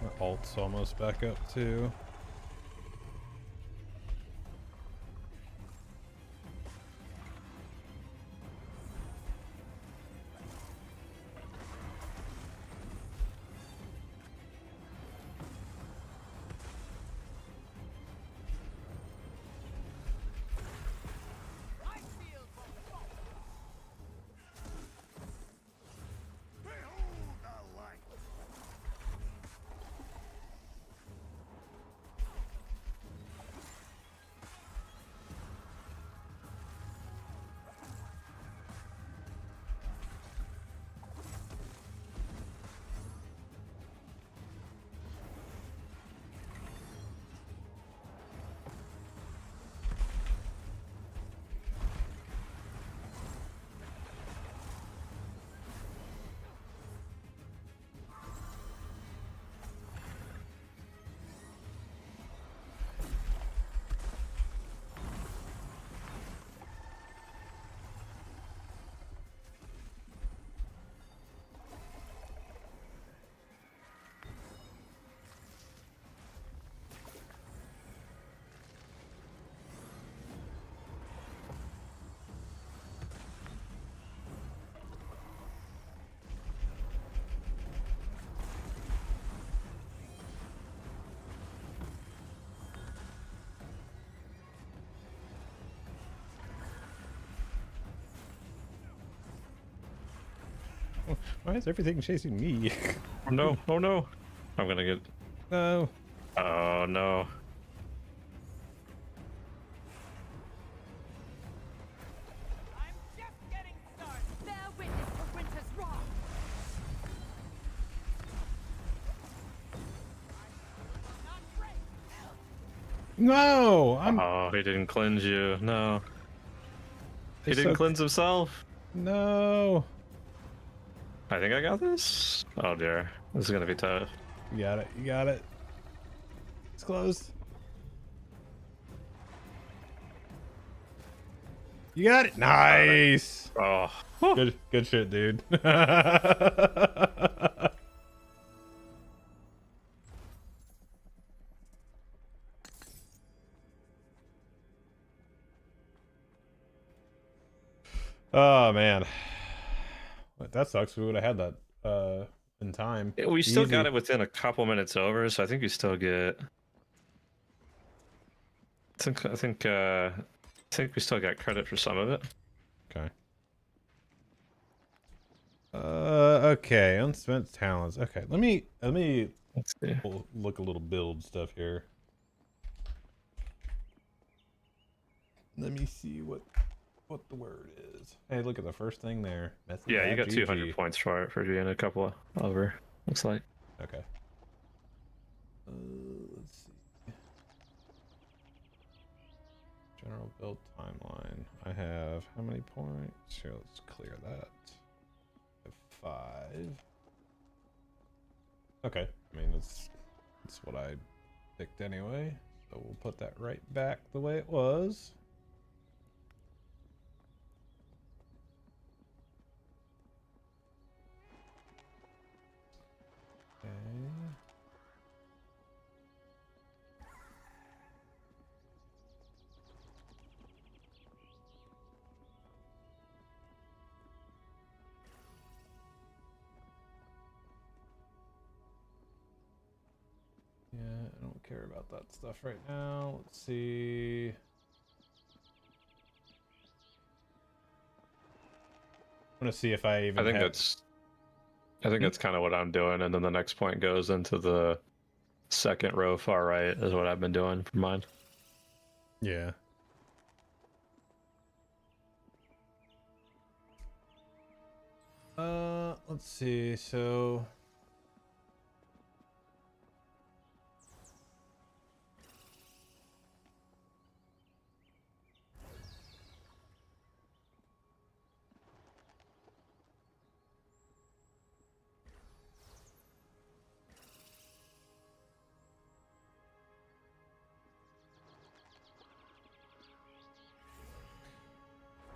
My ult's almost back up too.
I feel for
Why is everything chasing me?
Oh no! Oh no! I'm gonna get.
No.
Oh no!
I'm just getting started. Bear witness to winter's wrath. Not break.
No. I'm.
Oh, he didn't cleanse you. No. He
It's
didn't
so-
cleanse himself.
No.
I think I got this. Oh dear, this is gonna be tough.
You got it. You got it. It's closed. You got it. Nice.
Oh,
Good shit, dude. Oh man, that sucks. We would have had that in time.
we still
Easy.
got it within a couple minutes over, so I think we still get. I think we still got credit for some of it.
Okay. Okay. Unspent talents. Okay. Let me
Let's see.
look a little build stuff here. Let me see what the word is. Hey, look at the first thing there. Method
Yeah, you
lab
got
GG.
200 points for it for doing a couple over. Looks like.
Okay. Let's see. General build timeline. I have how many points? Here, let's clear that. I have 5. Okay. I mean, that's what I picked anyway. So we'll put that right back the way it was. Okay. Yeah, I don't care about that stuff right now. Let's see. I'm gonna see if I even.
I think
have...
that's kind of what I'm doing, and then the next point goes into the second row far right is what I've been doing for mine.
Yeah. Let's see. So.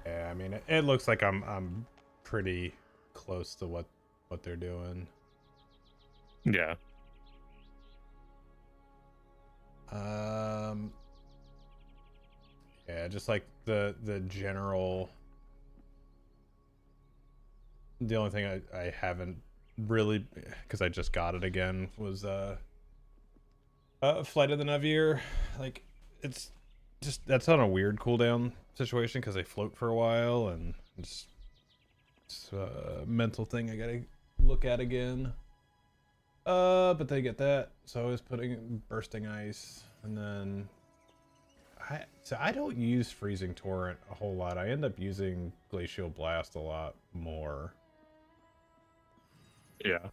Yeah, I mean, it looks like I'm pretty close to what they're doing.
Yeah.
Yeah, just like the general. The only thing I haven't really, because I just got it again, was Flight of the Navier. Like, it's just that's on a weird cooldown situation because they float for a while, and it's a mental thing I gotta look at again. But they get that, so I was putting bursting ice, and then I don't use freezing torrent a whole lot. I end up using glacial blast a lot more.
Yeah.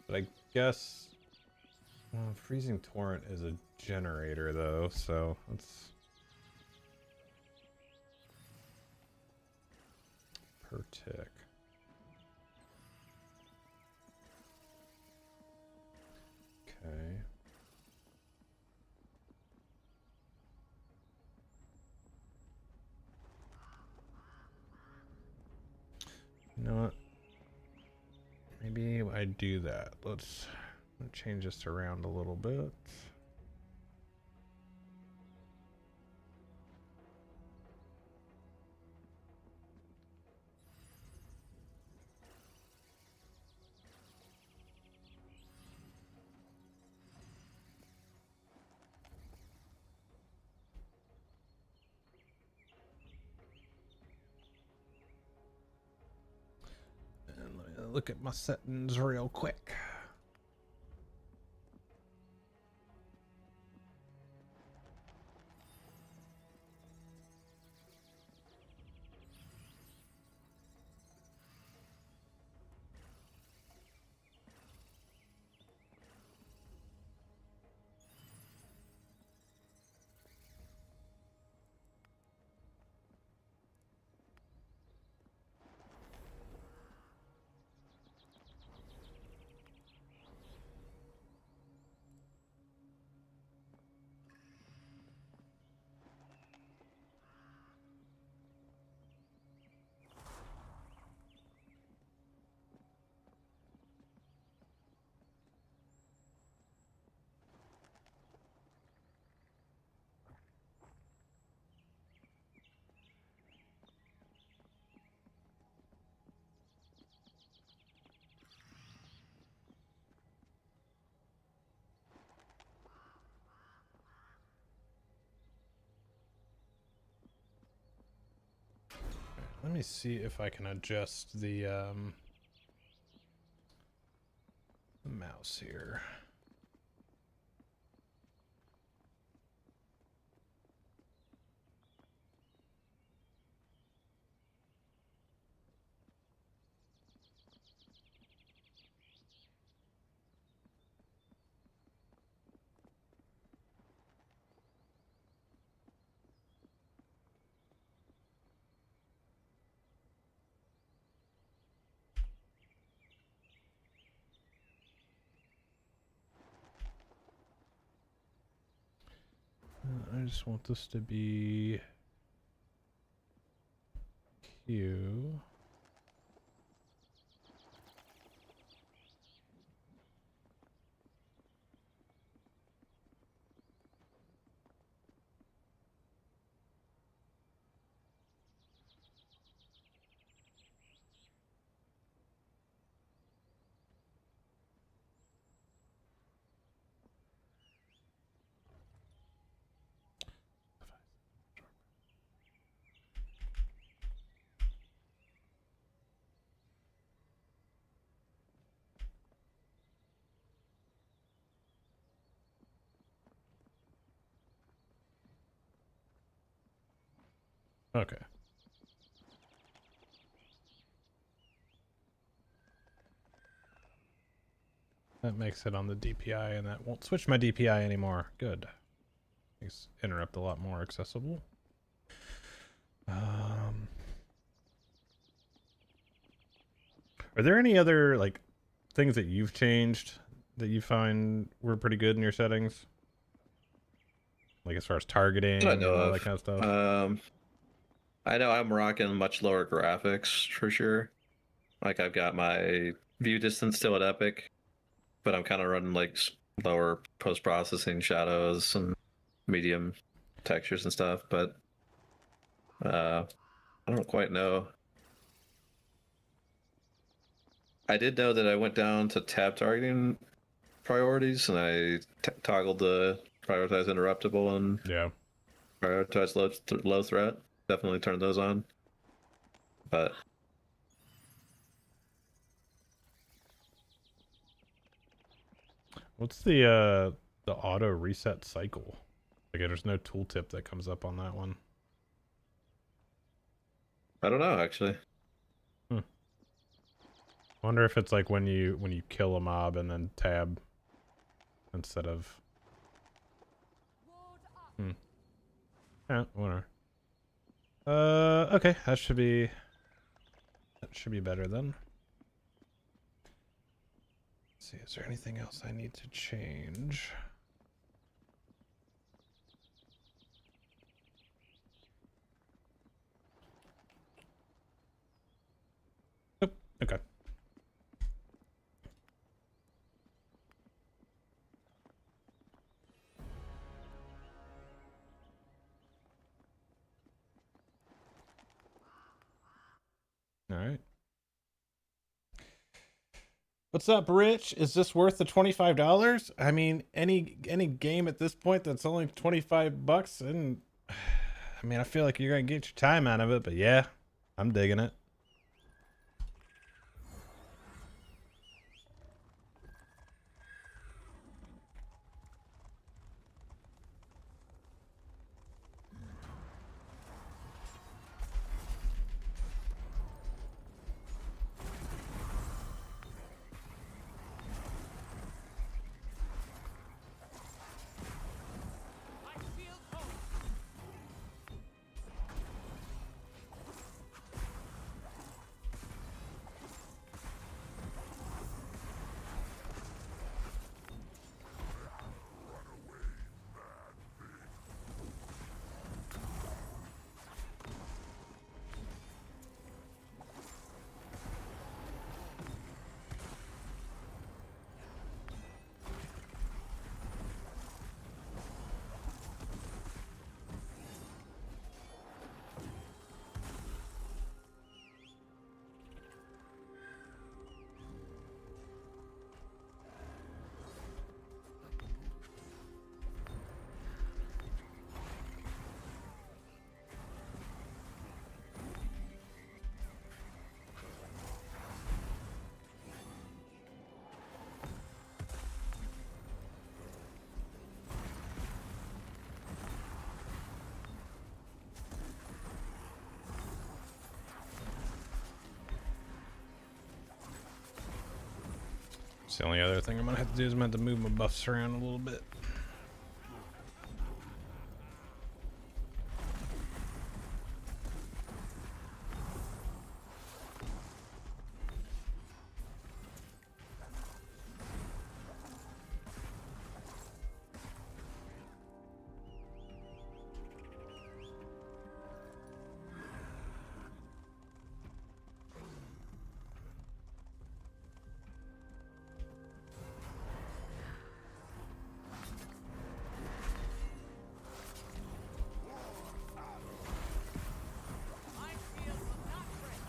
But I guess freezing torrent is a generator though, so let's per tick. Okay. You know what? Maybe I do that. Let's change this around a little bit. look at my settings real quick. Let me see if I can adjust the mouse here. I just want this to be Q. Okay. That makes it on the DPI, and that won't switch my DPI anymore. Good. Makes interrupt a lot more accessible. Are there any other like things that you've changed that you find were pretty good in your settings? Like as far as targeting
I
and
know
all
of.
that kind of stuff?
I know I'm rocking much lower graphics for sure. Like I've got my view distance still at epic, but I'm kind of running like lower post processing shadows and medium textures and stuff. But I don't quite know. I did know that I went down to tab targeting priorities and I toggled the prioritize interruptible and
Yeah.
prioritize low threat. Definitely turned those on. But
What's the auto reset cycle? Like there's no tooltip that comes up on that one.
I don't know actually.
Wonder if it's like when you kill a mob and then tab instead of. Yeah, whatever. Okay, that should be better then. Let's see, is there anything else I need to change? Nope. Okay. All right. What's up, Rich? Is this worth the $25? I mean, any game at this point that's only $25, and I mean, I feel like you're gonna get your time out of it, but yeah, I'm digging it. That's the only other thing I'm gonna have to do is I'm gonna have to move my buffs around a little bit.
My shield will not break.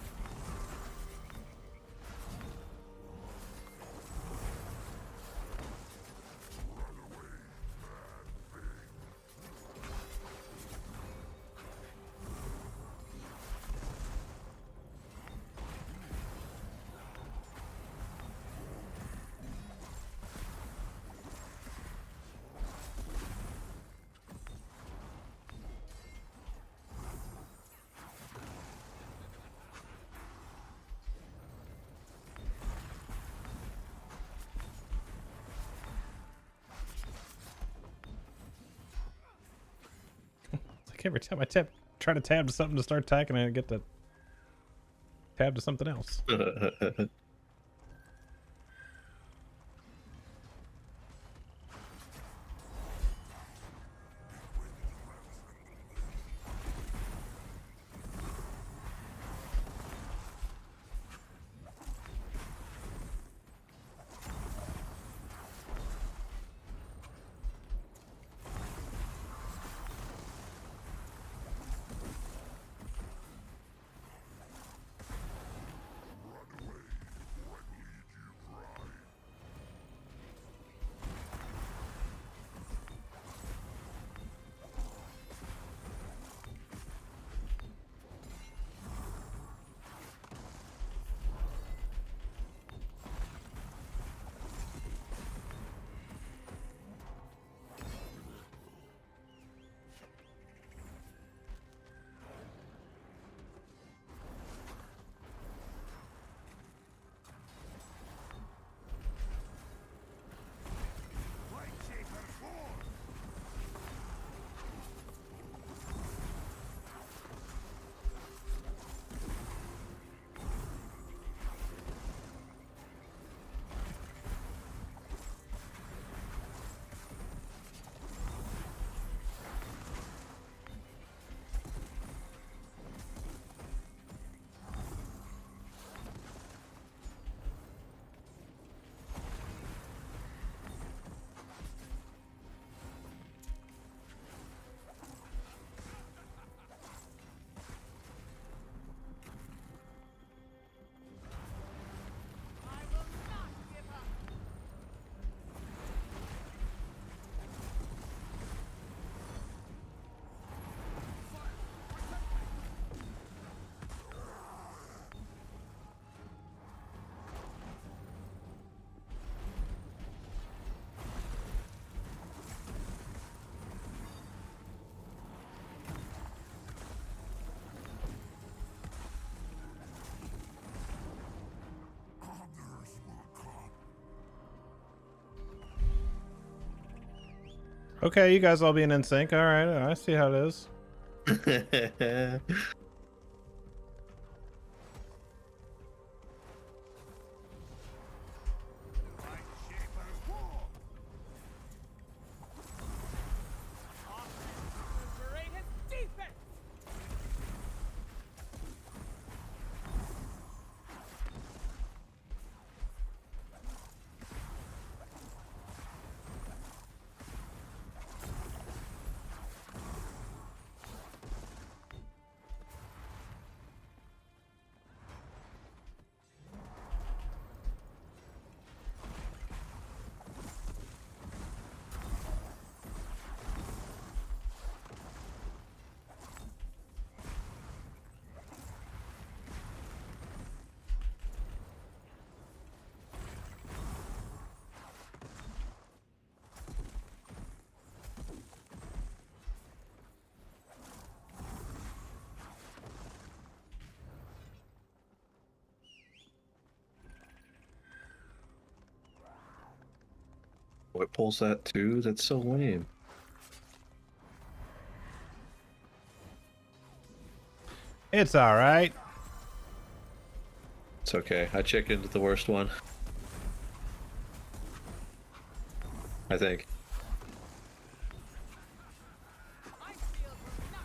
Like every time I try to tab to something to start attacking, I get to tab to something else.
I will not give up.
Okay, you guys all being in sync. All right, I see how it is.
Liberate his defense.
Oh, it pulls that too? That's so lame.
It's all right.
It's okay. I chickened the worst one. I think.
I feel we're not.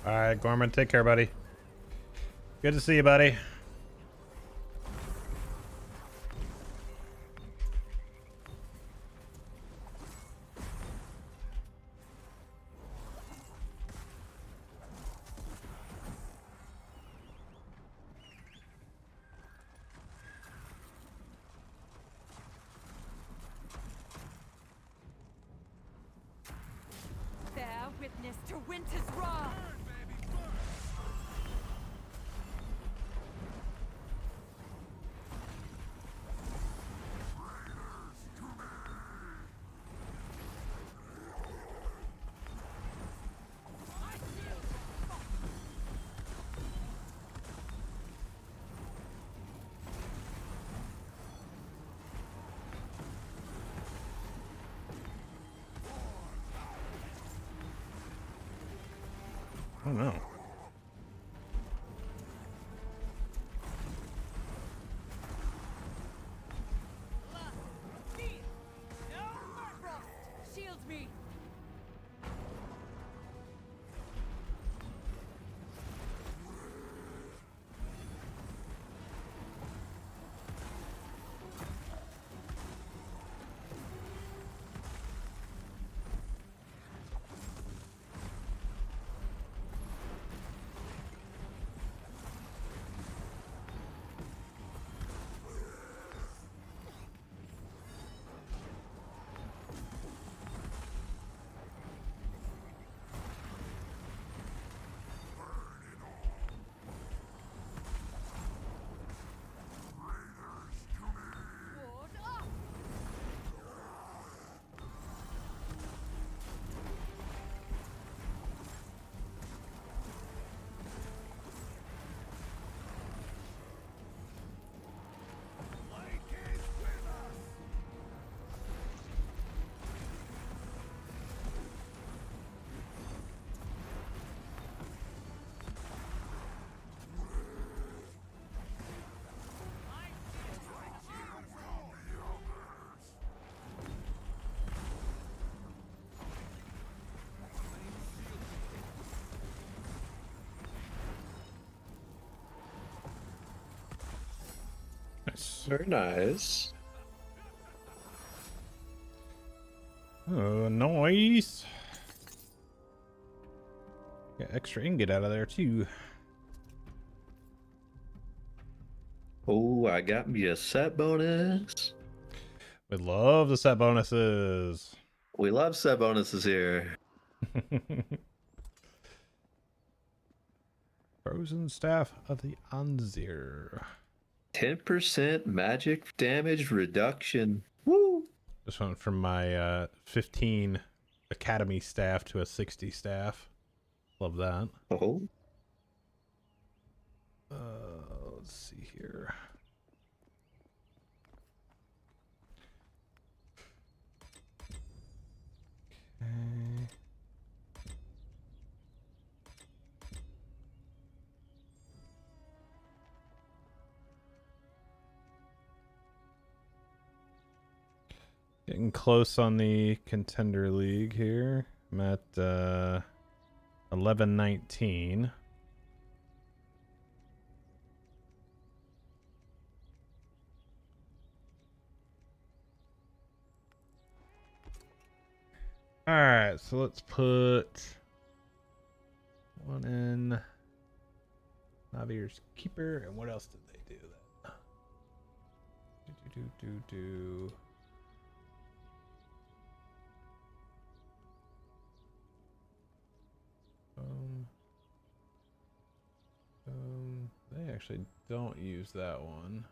All right, Gorman, take care, buddy. Good to see you, buddy.
Bear witness to winter's wrath.
Oh no.
Speed. No more frost. Shield me. Ward up.
Nice.
Very nice.
Oh, nice. Got extra ingot out of there too.
Oh, I got me a set bonus.
We love the set bonuses.
We love set bonuses here.
Frozen Staff of the Anzir.
10% magic damage reduction. Woo!
This one from my 15 Academy staff to a 60 staff. Love that.
Oh.
Let's see here. Okay. Getting close on the contender league here. I'm at 11-19. All right, so let's put one in Navier's Keeper, and what else did they do then? Do. They actually don't use that one.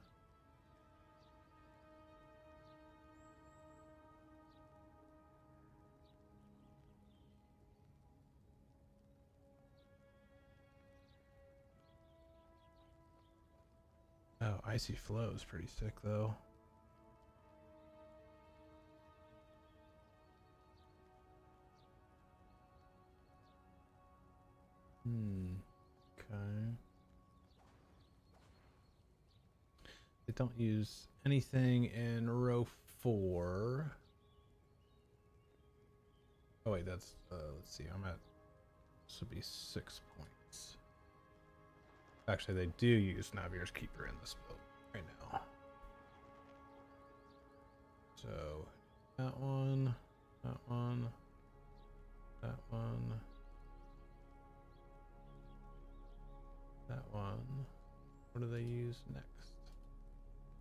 Oh, Icy Flow is pretty sick though. Okay. They don't use anything in row 4. Oh wait, that's let's see, I'm at, this would be 6 points. Actually, they do use Navier's Keeper in this build right now. So that one, that one, that one, that one. What do they use next?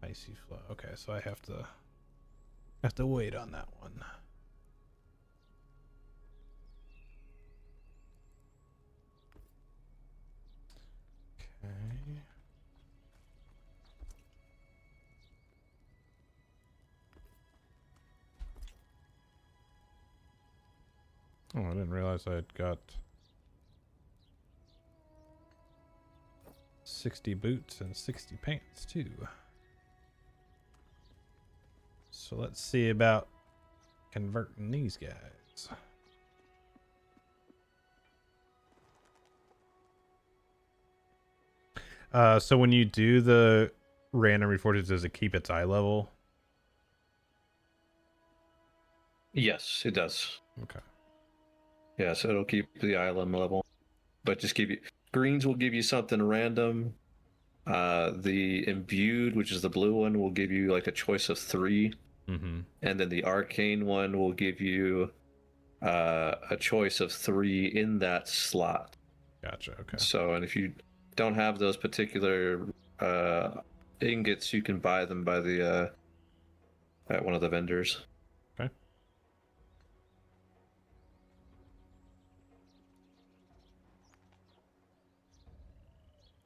Icy Flow. Okay, so I have to wait on that one. Okay. Oh, I didn't realize I had got 60 boots and 60 pants too. So let's see about converting these guys. So when you do the random reforges, does it keep its eye level?
Yes, it does.
Okay.
Yeah, so it'll keep the island level, but just give you greens will give you something random. The imbued, which is the blue one, will give you like a choice of 3, and then the arcane one will give you a choice of 3 in that slot.
Gotcha. Okay.
So, and if you don't have those particular ingots, you can buy them by the at one of the vendors.
Okay.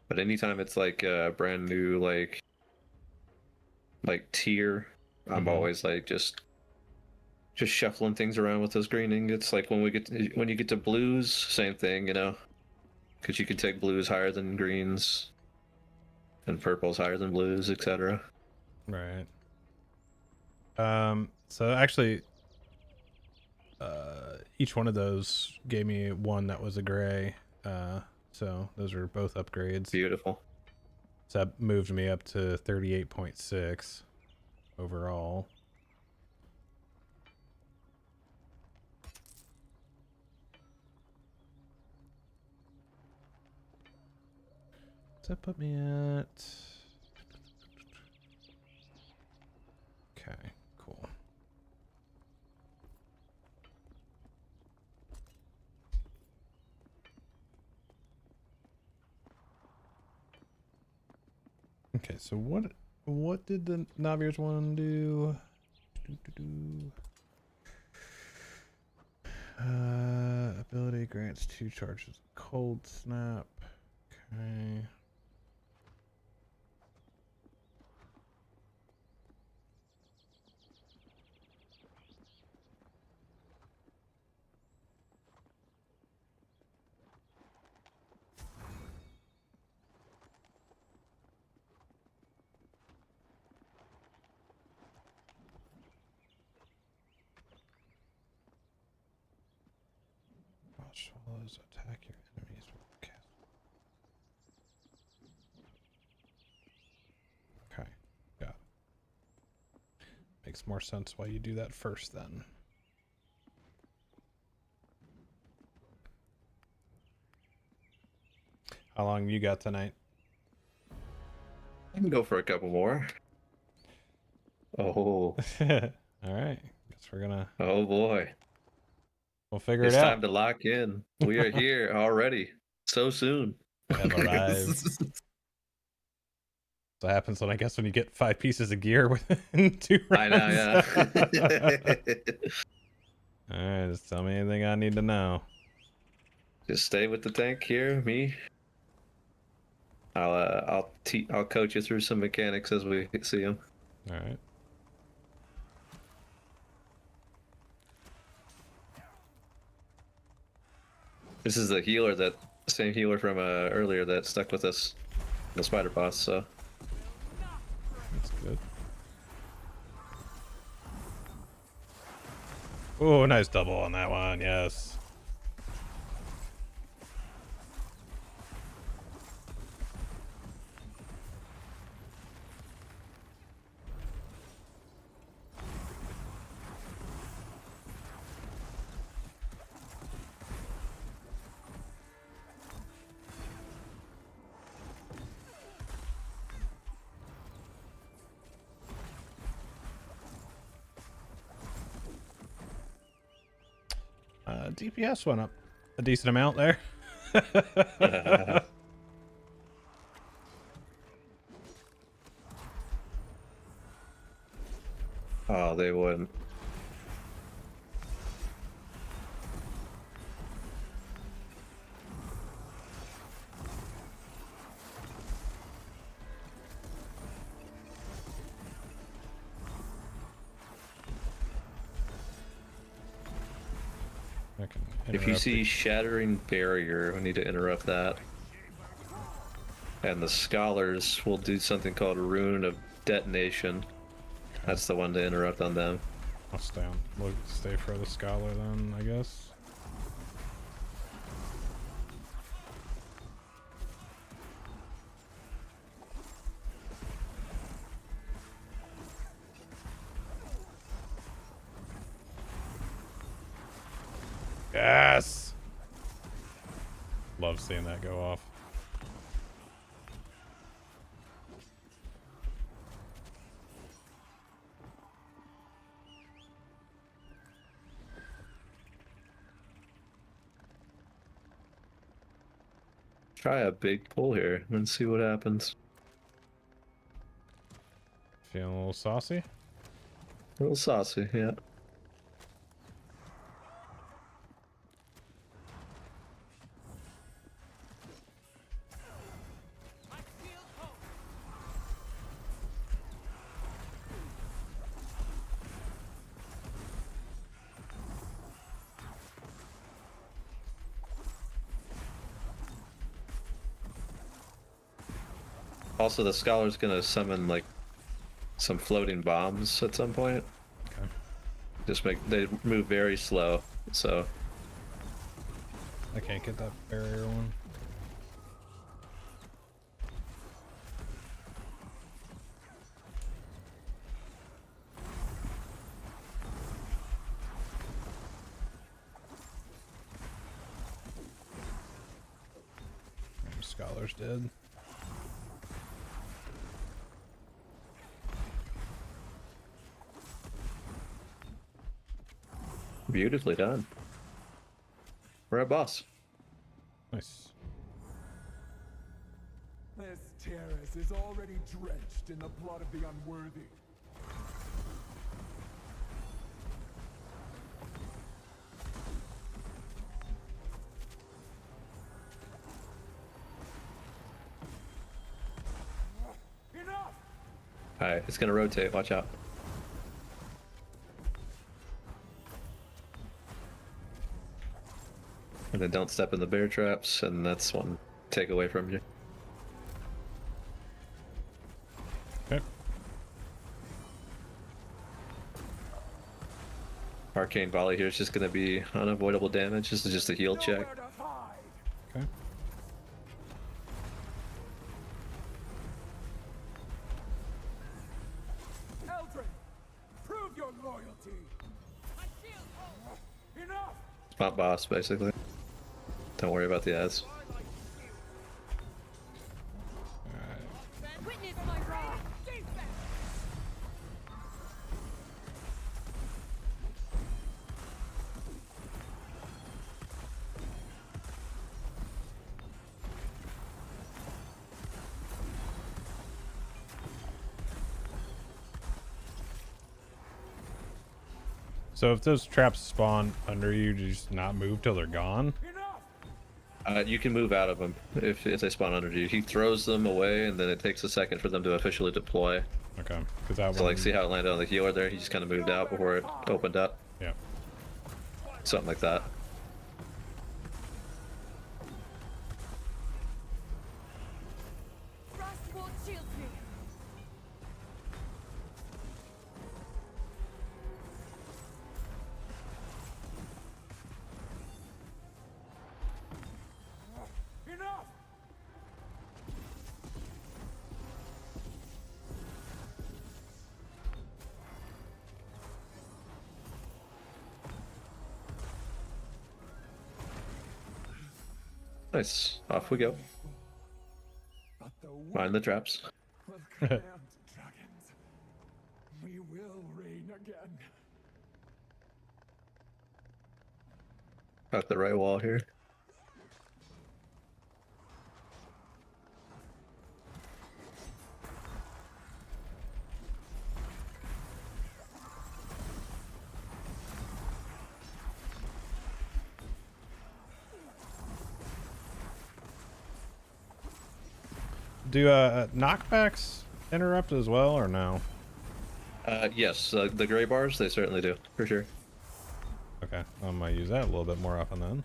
But anytime it's like a brand new like tier, I'm always like just shuffling things around with those green ingots. Like when you get to blues, same thing, you know, because you can take blues higher than greens, and purples higher than blues, etc.
Right. So actually, each one of those gave me one that was a gray. So those are both upgrades.
Beautiful.
So that moved me up to 38.6 overall. Does that put me at? Okay, cool. Okay, so what did the Navier's one do? Ability grants 2 charges of cold snap. Okay. Watch swallows attack your enemies with cast. Okay, got it. Makes more sense why you do that first then. How long you got tonight?
I can go for a couple more. Oh.
All right. Guess we're gonna.
Oh boy.
We'll figure
It's
it out.
time to lock in. We are here already. So soon.
Have arrived. What happens when when you get 5 pieces of gear within 2 rounds?
I know, yeah.
All right, just tell me anything I need to know.
Just stay with the tank here, me. I'll coach you through some mechanics as we see them.
All right.
This is the healer same healer from earlier that stuck with us, the spider boss. So
That's good. Oh, nice double on that one. Yes. DPS went up a decent amount there.
Oh, they wouldn't. If you see Shattering Barrier, we need to interrupt that. And the Scholars will do something called Rune of Detonation. Okay. That's the one to interrupt on them.
I'll stay for the Scholar then, I guess. Yes! Love seeing that go off.
Try a big pull here and see what happens.
Feeling a little saucy?
A little saucy, yeah. Also, the Scholar's gonna summon like some floating bombs at some point. Okay. They move very slow, so
I can't get that barrier one. Scholar's dead.
Beautifully done. We're at boss.
Nice.
This terrace is already drenched in the blood of the unworthy.
Alright, it's gonna rotate, watch out. And then don't step in the bear traps, and that's one take away from you.
Okay.
Arcane volley here is just gonna be unavoidable damage. This is just a heal check.
Nowhere to hide.
Okay.
Eldrin, prove your loyalty.
My shield holds.
Enough.
Spot boss, basically. Don't worry about the ads.
Witness my wrath. Defense.
So if those traps spawn under you, do you just not move till they're gone?
Enough.
You can move out of them if they spawn under you. He throws them away, and then it takes a second for them to officially deploy.
Okay. Because that
So
one.
like, see how it landed on the healer there? He just kind of moved out before it opened up.
Yeah.
Something like that.
Frost wall shields me.
Enough.
Nice. Off we go.
But the
Mind the traps.
will command dragons. We will reign again.
Got the right wall here.
Do knockbacks interrupt as well, or no?
Yes, the gray bars, they certainly do, for sure.
Okay, I might use that a little bit more often then.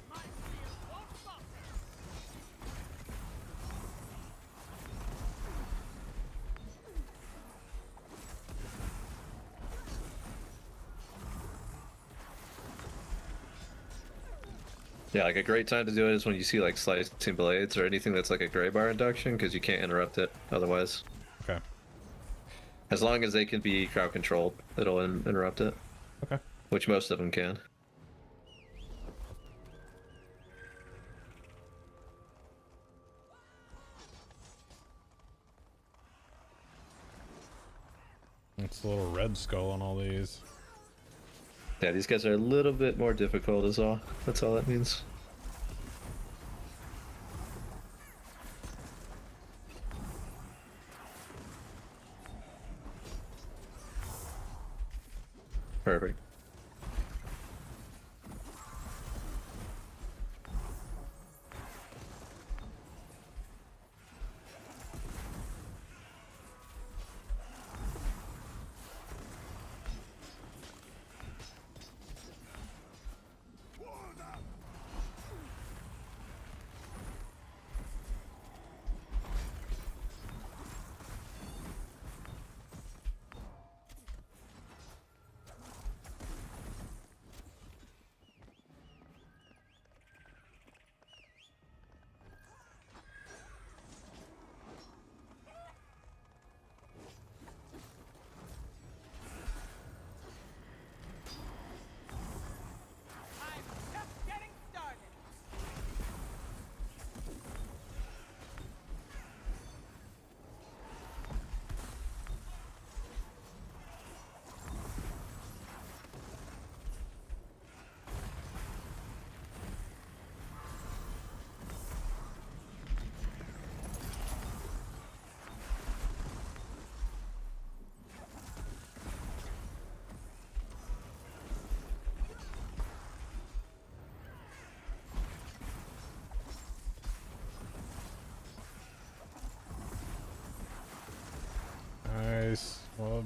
My shield won't falter.
Yeah, like a great time to do it is when you see like slicing blades or anything that's like a gray bar induction, because you can't interrupt it otherwise.
Okay.
As long as they can be crowd controlled, it'll interrupt it,
Okay.
which most of them can.
It's a little red skull on all these.
Yeah, these guys are a little bit more difficult is all. That's all that means. Perfect.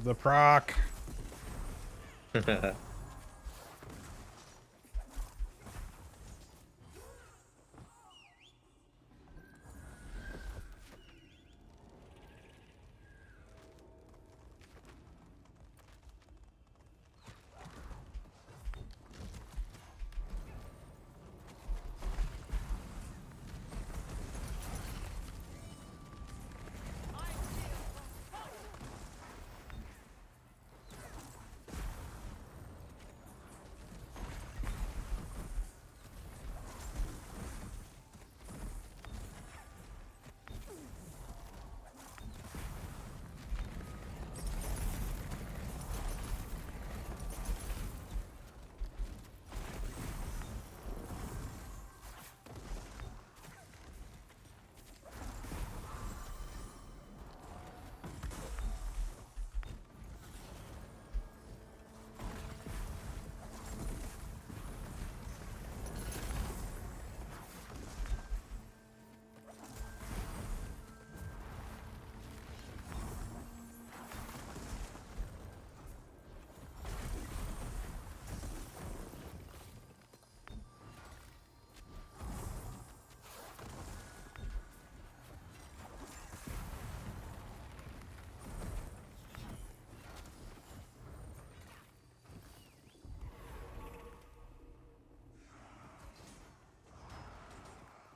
The proc.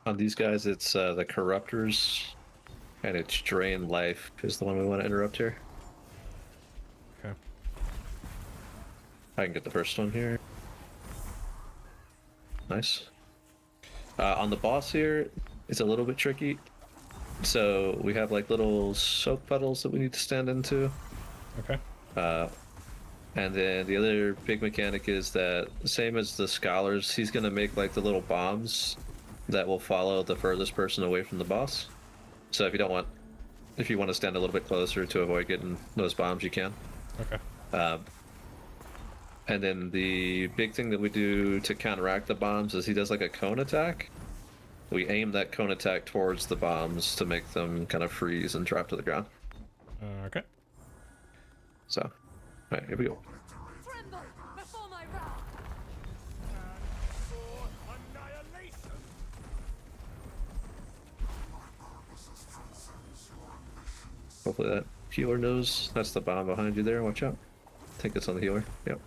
On these guys, it's the Corruptors, and it's Drain Life is the one we want to interrupt here.
Okay.
I can get the first one here. Nice. On the boss here, it's a little bit tricky. So we have like little soak puddles that we need to stand into.
Okay.
And then the other big mechanic is that, same as the Scholars, he's going to make like the little bombs that will follow the furthest person away from the boss. So if you want to stand a little bit closer to avoid getting those bombs, you can.
Okay.
And then the big thing that we do to counteract the bombs is he does like a cone attack. We aim that cone attack towards the bombs to make them kind of freeze and drop to the ground.
Okay.
So, all right, here we go.
Tremble before my wrath.
For annihilation.
Hopefully that healer knows that's the bomb behind you there. Watch out. I think it's on the healer. Yep.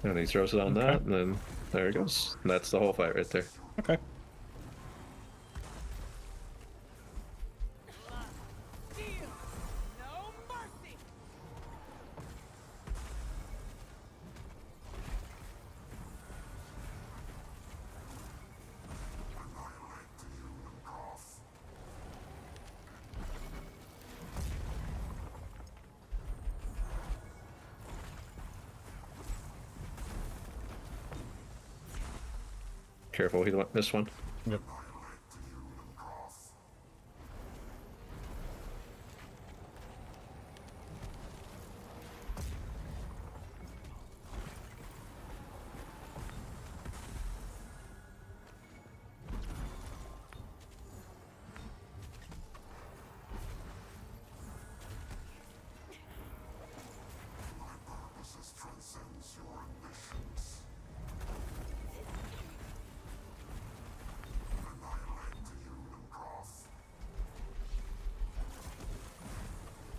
And he throws it on that, and then there it goes. And that's the whole fight right there.
Okay.
Deal no mercy.
Careful, he went this one.
Yep.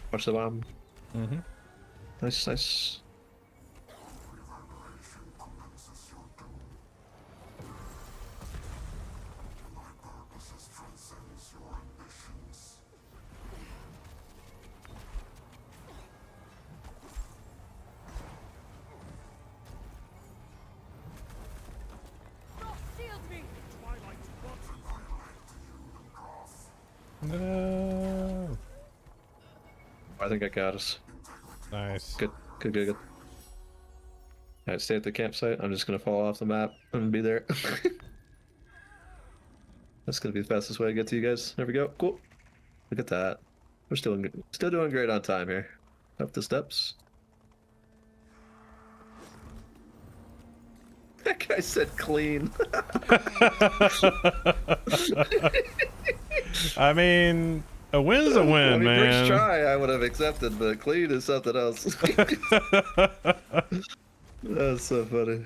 Watch the bomb.
Mm-hmm.
Nice, nice.
Frost shield me.
No.
I think I got us.
Nice.
Good, good, good, good. Alright, stay at the campsite. I'm just gonna fall off the map and be there. That's gonna be the fastest way to get to you guys. There we go. Cool. Look at that. We're still doing great on time here. Up the steps. That guy said clean.
I mean, a win's a win,
I mean,
man.
first try I would have accepted, but clean is something else. That's so funny.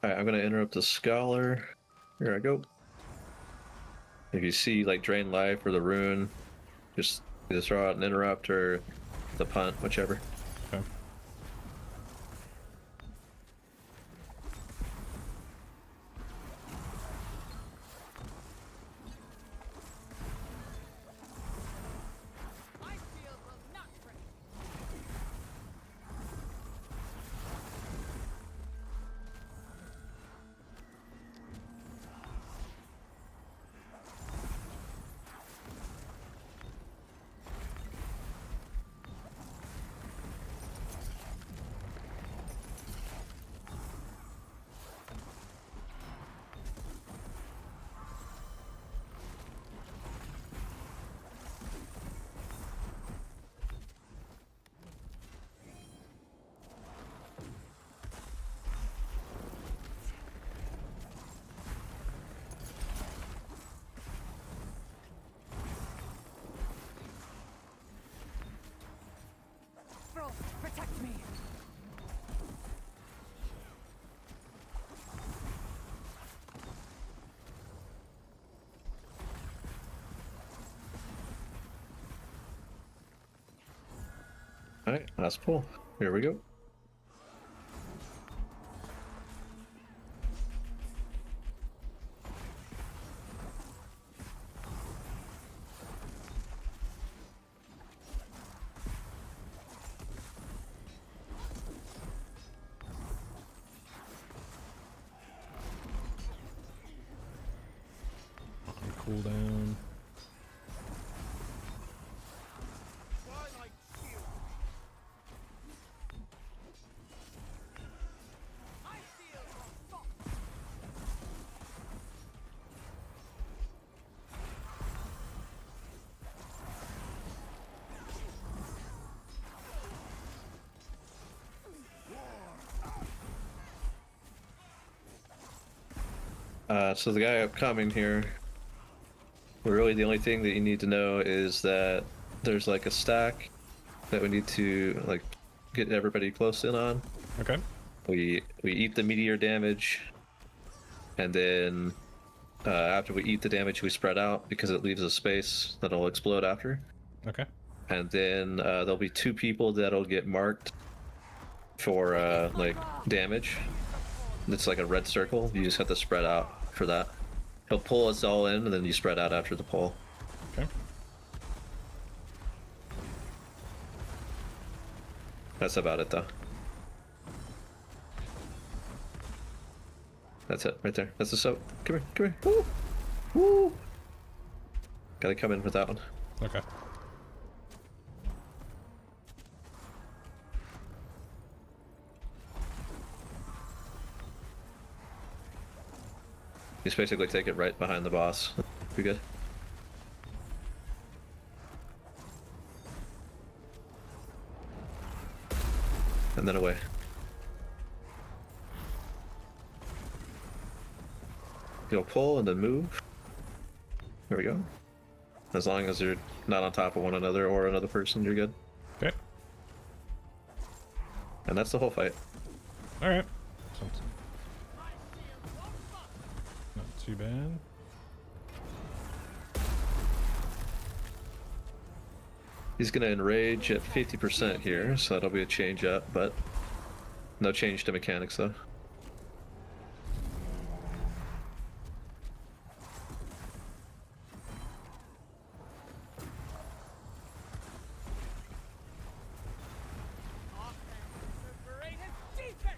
Alright, I'm gonna interrupt the scholar. Here I go. If you see like drain life or the rune, just either throw out an interrupt or the punt, whichever.
Okay.
My shield will not break. Frost, protect me.
Alright, last pull. Here we go.
Cooldown.
My shield will fall.
So the guy upcoming here, really the only thing that you need to know is that there's like a stack that we need to like get everybody close in on.
Okay.
We eat the meteor damage, and then after we eat the damage, we spread out because it leaves a space that'll explode after.
Okay.
And then there'll be 2 people that'll get marked for like damage. It's like a red circle. You just have to spread out for that. He'll pull us all in, and then you spread out after the pull.
Okay.
That's about it, though. That's it, right there. That's the soap. Come here, come here. Woo! Woo! Gotta come in with that one.
Okay.
Just basically take it right behind the boss. Be good. And then away. You'll pull and then move. There we go. As long as you're not on top of one another or another person, you're good.
Okay.
And that's the whole fight.
All right. Not too bad.
He's gonna enrage at 50% here, so that'll be a change up, but no change to mechanics though.
Great as defense.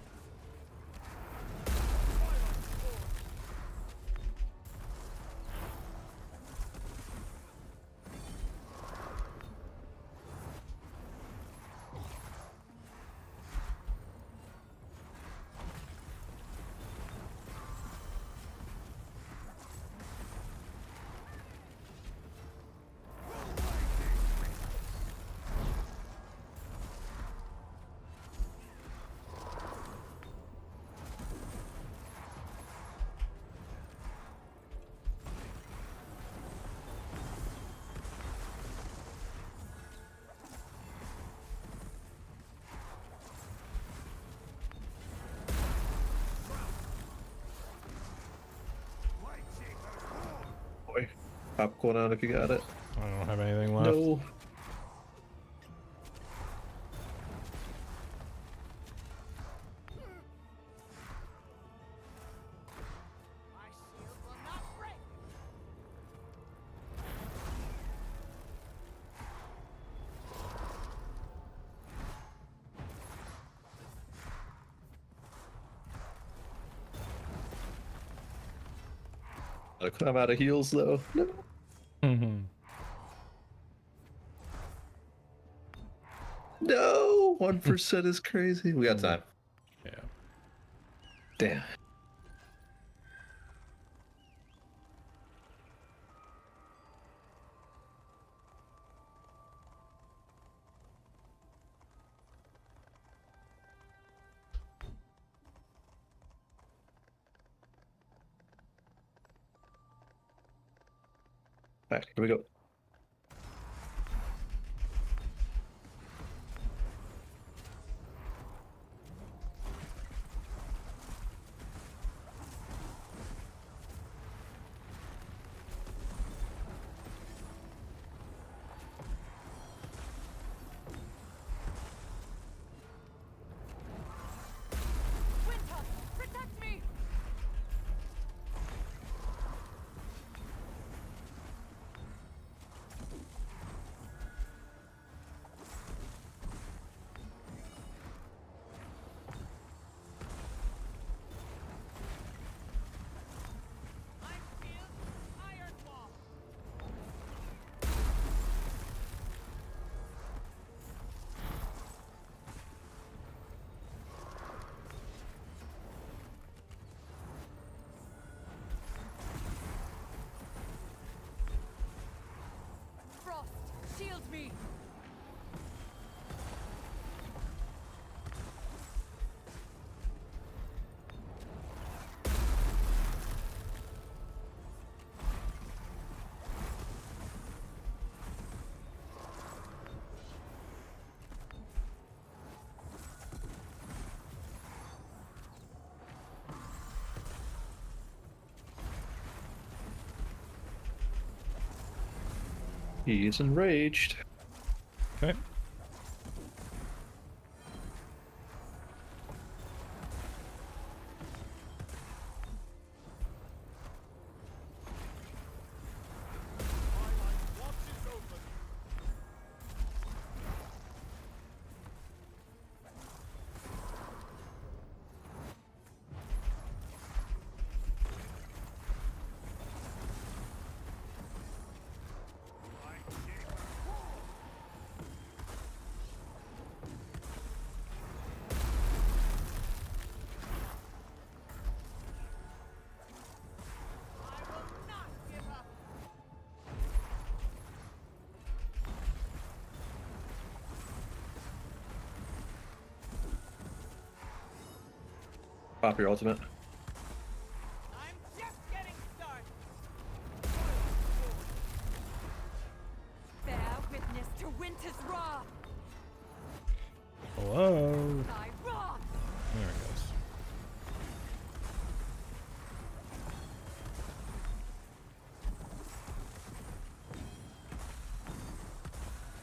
Boy, pop cooldown if you got it.
I don't have anything left.
No.
My shield will not break.
I'm out of heals though. No.
Mm-hmm.
No, 1% is crazy. We got time.
Yeah.
Damn. All right, here we go.
Winter, protect me. My shield, iron wall. Frost, shield me.
He's enraged.
Okay.
I will not give up.
Pop your ultimate.
I'm just getting
Hello.
Thy wrath.
There it goes.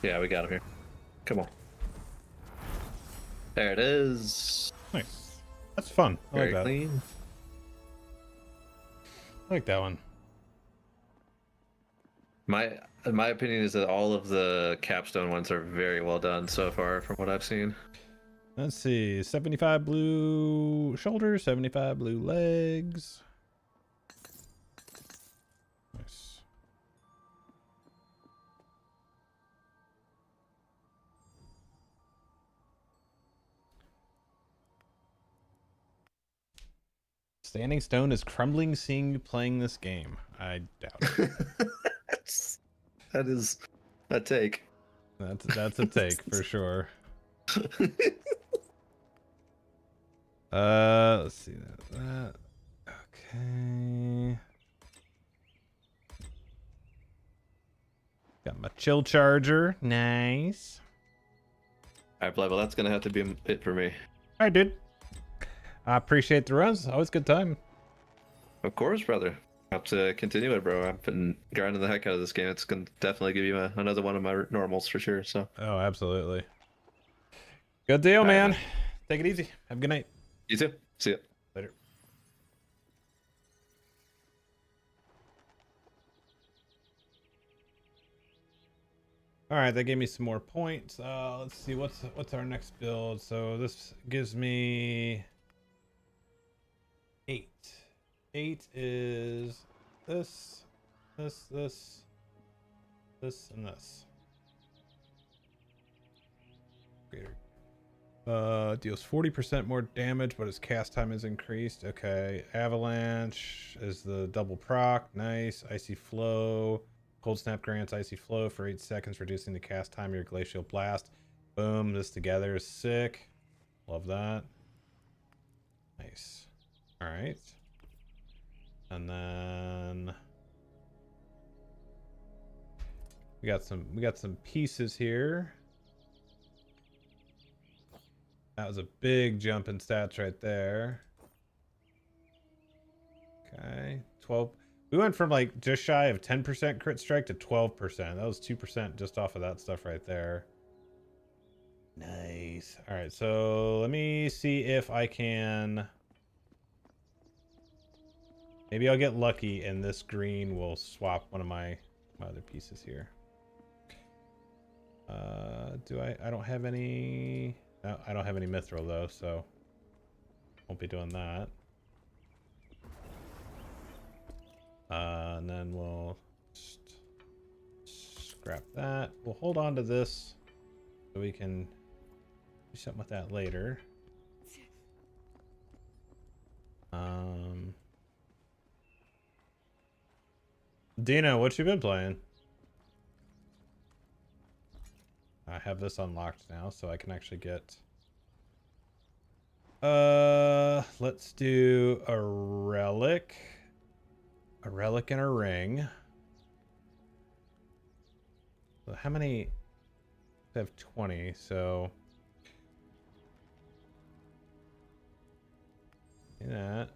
Yeah, we got him here. Come on. There it is.
Nice. That's fun. I like
Very
that.
clean.
I like that one.
My opinion is that all of the capstone ones are very well done so far from what I've seen.
Let's see. 75 blue shoulders, 75 blue legs. Nice. Standing Stone is crumbling seeing you playing this game. I doubt it.
That is a take.
That's a take for sure. Let's see that. Okay. Got my chill charger. Nice.
All right, Bleville, that's gonna have to be it for me.
All right, dude. I appreciate the runs. Always a good time.
Of course, brother. Have to continue it, bro. I've been grinding the heck out of this game. It's gonna definitely give you another one of my normals for sure. So.
Oh, absolutely. Good deal,
All right,
man.
man.
Take it easy. Have a good night.
You too. See ya.
Later. All right, that gave me some more points. Let's see what's our next build. So this gives me 8. 8 is this, and this. Greater. Deals 40% more damage, but his cast time is increased. Okay. Avalanche is the double proc. Nice. Icy Flow. Cold Snap grants Icy Flow for 8 seconds, reducing the cast time of your Glacial Blast. Boom. This together is sick. Love that. Nice. Alright. And then we got some pieces here. That was a big jump in stats right there. Okay. 12. We went from like just shy of 10% crit strike to 12%. That was 2% just off of that stuff right there. Nice. All right, so let me see if I can. Maybe I'll get lucky and this green will swap one of my other pieces here. I don't have any. No, I don't have any mithril though, so won't be doing that. And then we'll just scrap that. We'll hold on to this so we can do something with that later. Dina, what you been playing? I have this unlocked now, so I can actually get. Let's do a relic and a ring. So how many? I have 20, so do that.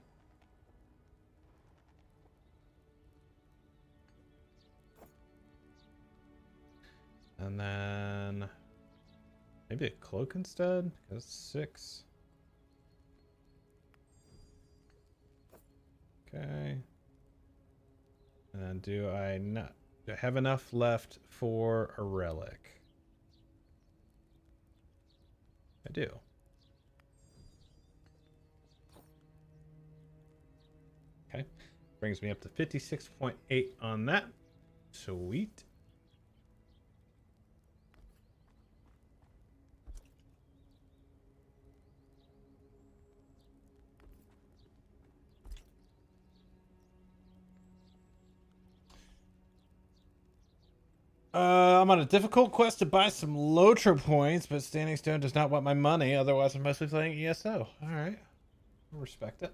And then maybe a cloak instead, because 6. Okay. And then do I have enough left for a relic? I do. Okay. Brings me up to 56.8 on that. Sweet. I'm on a difficult quest to buy some Lotro points, but Standing Stone does not want my money. Otherwise, I'm mostly playing ESO. All right, I'll respect it.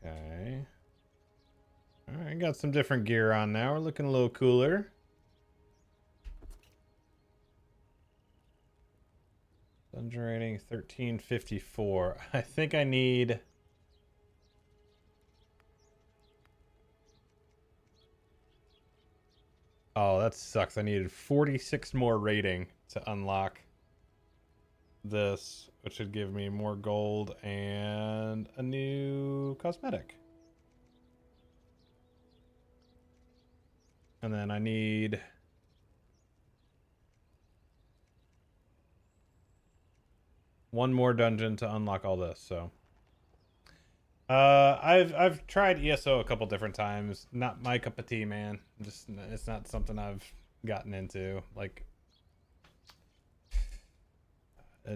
Okay. Alright, got some different gear on now. We're looking a little cooler. Dungeon rating 1354. I think I need... Oh, that sucks. I needed 46 more rating to unlock this, which would give me more gold and a new cosmetic. And then I need... one more dungeon to unlock all this, so... I've tried ESO a couple different times. Not my cup of tea, man. Just it's not something I've gotten into. Like,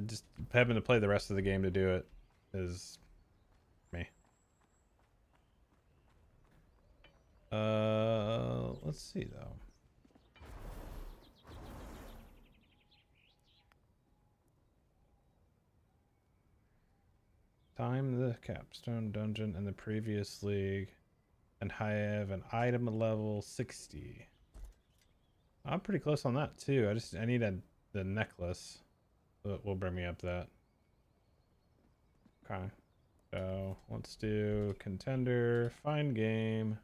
just having to play the rest of the game to do it is me. Let's see though. Time the capstone dungeon in the previous league and have an item level 60. I'm pretty close on that too. I need the necklace. Will bring me up to that. Okay. So let's do contender, find game.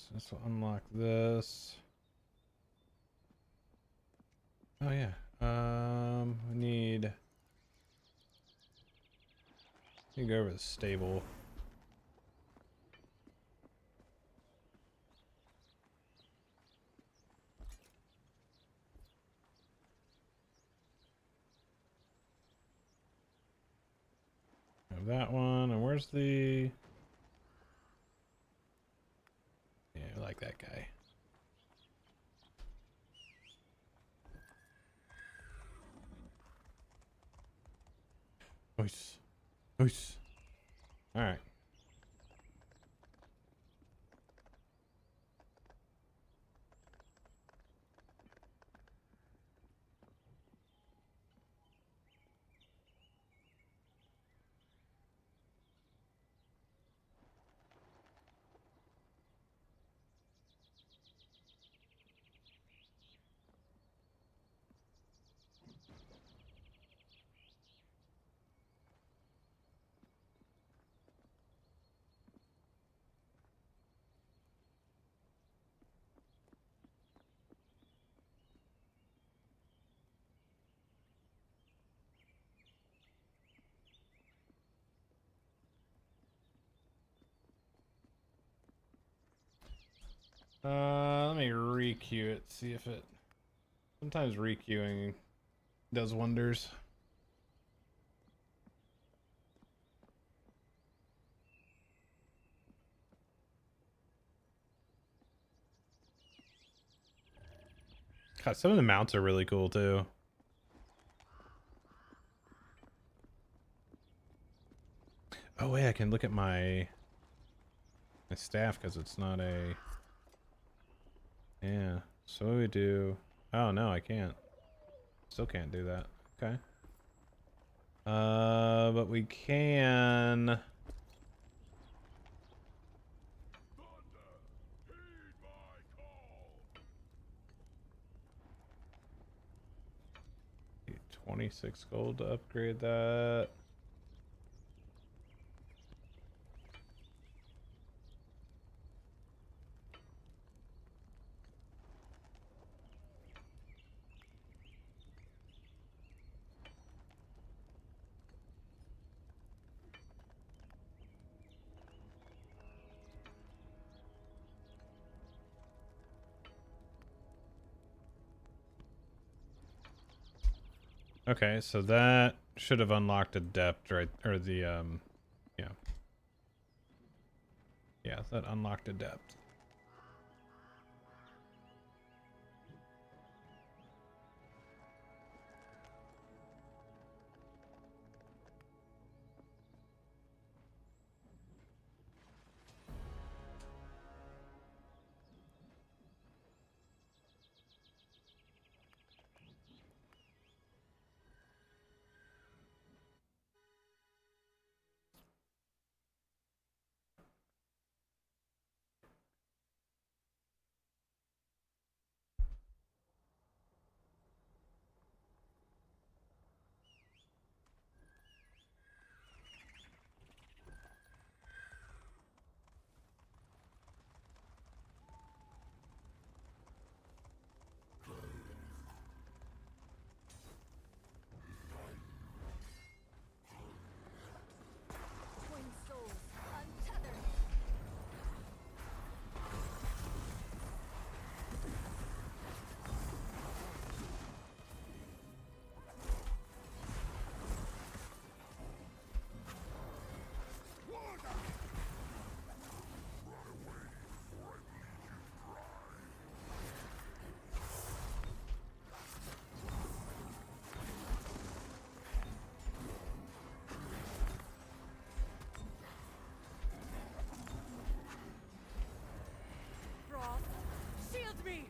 So this will unlock this. Oh yeah. We need. You go over the stable. Have that one, and where's the? Yeah, I like that guy. Nice. Nice. All right. Let me re-queue it, see if it... Sometimes re-queuing does wonders. God, some of the mounts are really cool too. Oh wait, I can look at my staff because it's not a. Yeah. So what do we do? Oh no, I can't. Still can't do that. Okay. But we can.
Heed my call.
26 gold to upgrade that. Okay, so that should have unlocked a depth, right? Or the, yeah. Yeah, that unlocked a depth.
Twin souls, untethered. Frost, shield me!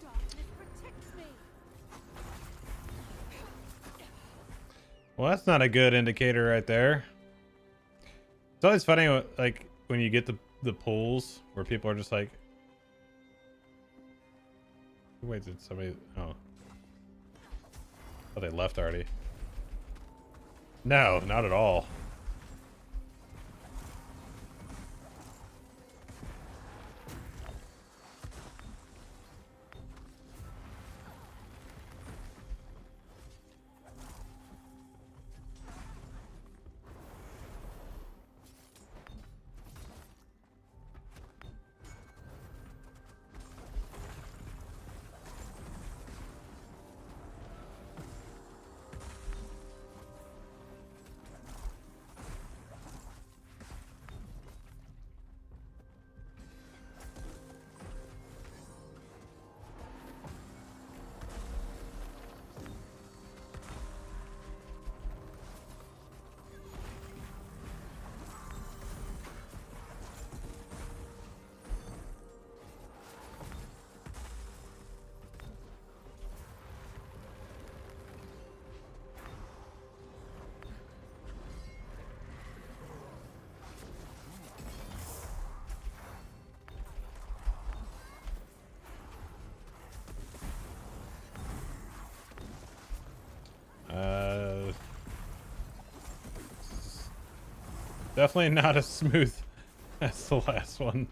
Darkness protects me!
Well, that's not a good indicator right there. It's always funny, like, when you get the pulls where people are just like, wait, did somebody, oh, they left already. No, not at all. Definitely not as smooth as the last one.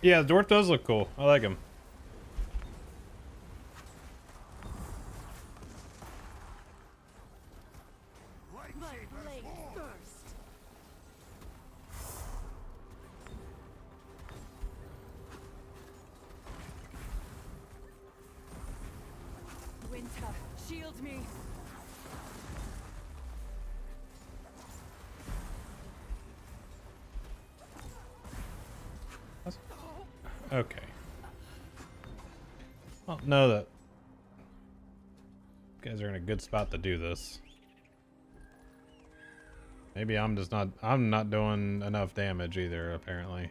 Yeah, the dwarf does look cool. I like him.
My blade first. Winter, shield me.
Okay. Well, know that you guys are in a good spot to do this. Maybe I'm not doing enough damage either, apparently.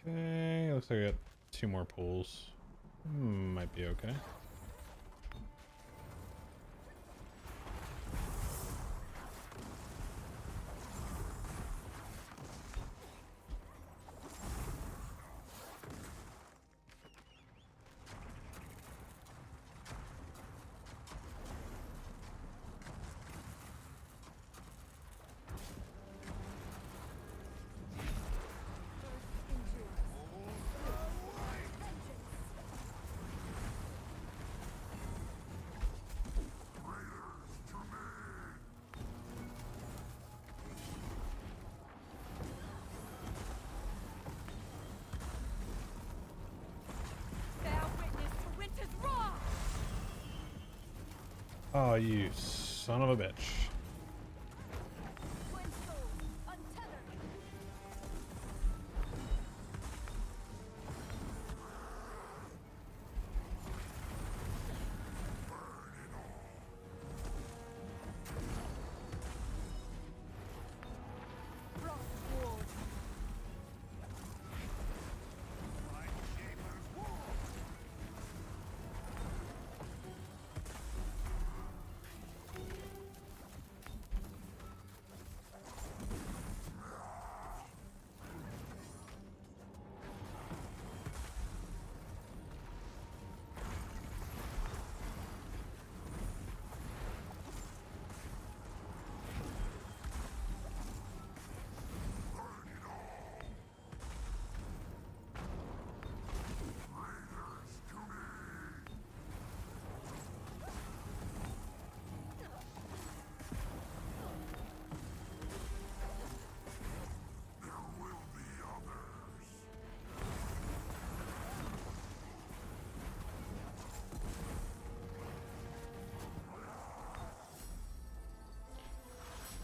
Okay, looks like I got 2 more pools. Might be okay.
Bear witness to winter's wrath.
Oh, you son of a bitch.
Twin souls, untethered. Frost ward.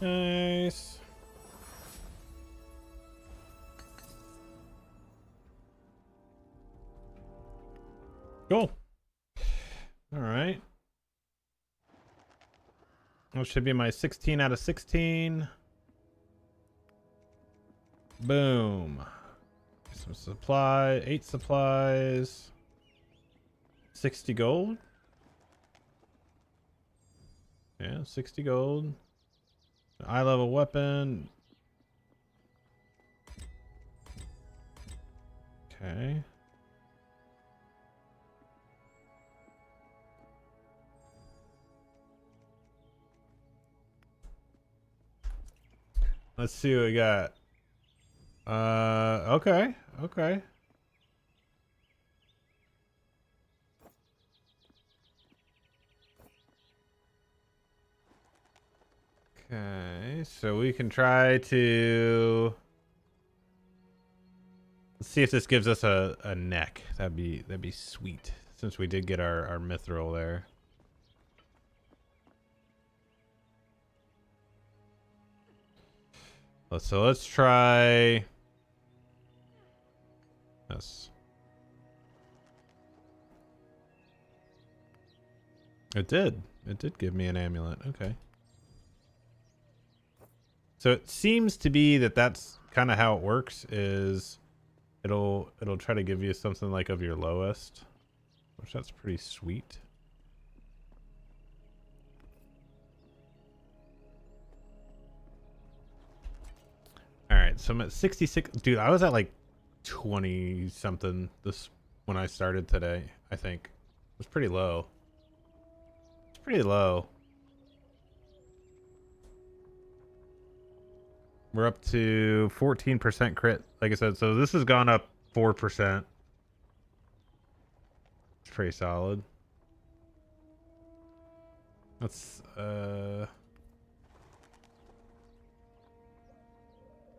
Nice. Cool. All right. That should be my 16 out of 16. Boom. Some supply, 8 supplies. 60 gold. Yeah, 60 gold. Eye level weapon. Okay. Let's see what we got. Okay. Okay. Okay, so we can try to... Let's see if this gives us a neck. That'd be sweet. Since we did get our mithril there. So let's try this. It did. It did give me an amulet. Okay. So it seems to be that that's kind of how it works. Is it'll try to give you something like of your lowest, which that's pretty sweet. All right, so I'm at 66. Dude, I was at like 20 something this when I started today. I think it was pretty low. It's pretty low. We're up to 14% crit, like I said. So this has gone up 4%. It's pretty solid. Let's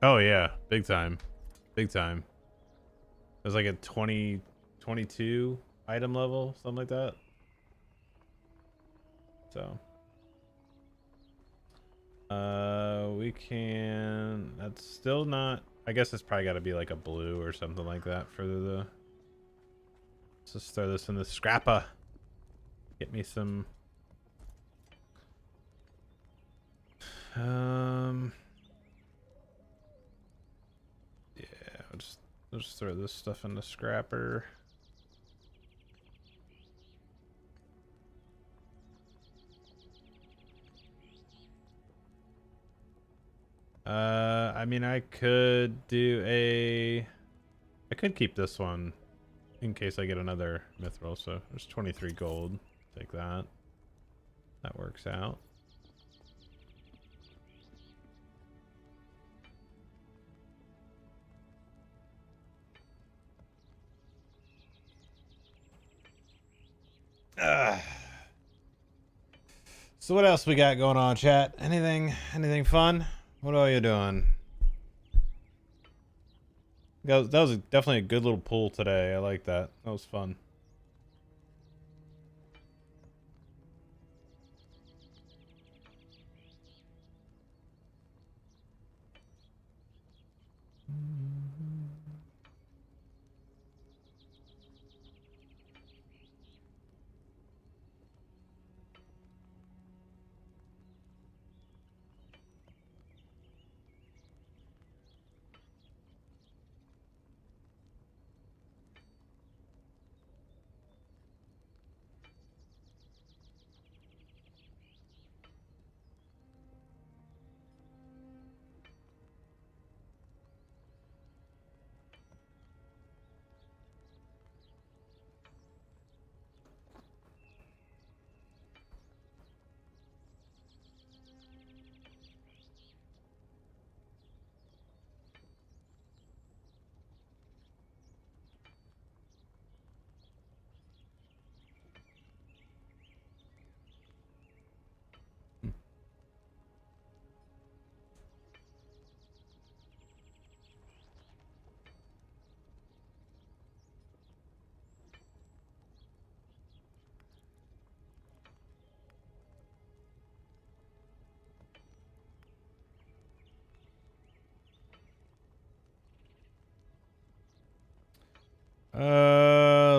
Oh yeah, big time. Big time. It was like a 22 item level, something like that. So we can, that's still not, I guess it's probably got to be like a blue or something like that for the, let's just throw this in the scrapper. Get me some yeah, I'll just throw this stuff in the scrapper. I mean, I could keep this one in case I get another mithril. So there's 23 gold. Take that. That works out. So what else we got going on, chat? Anything fun? What are you doing? That was definitely a good little pull today. I like that. That was fun.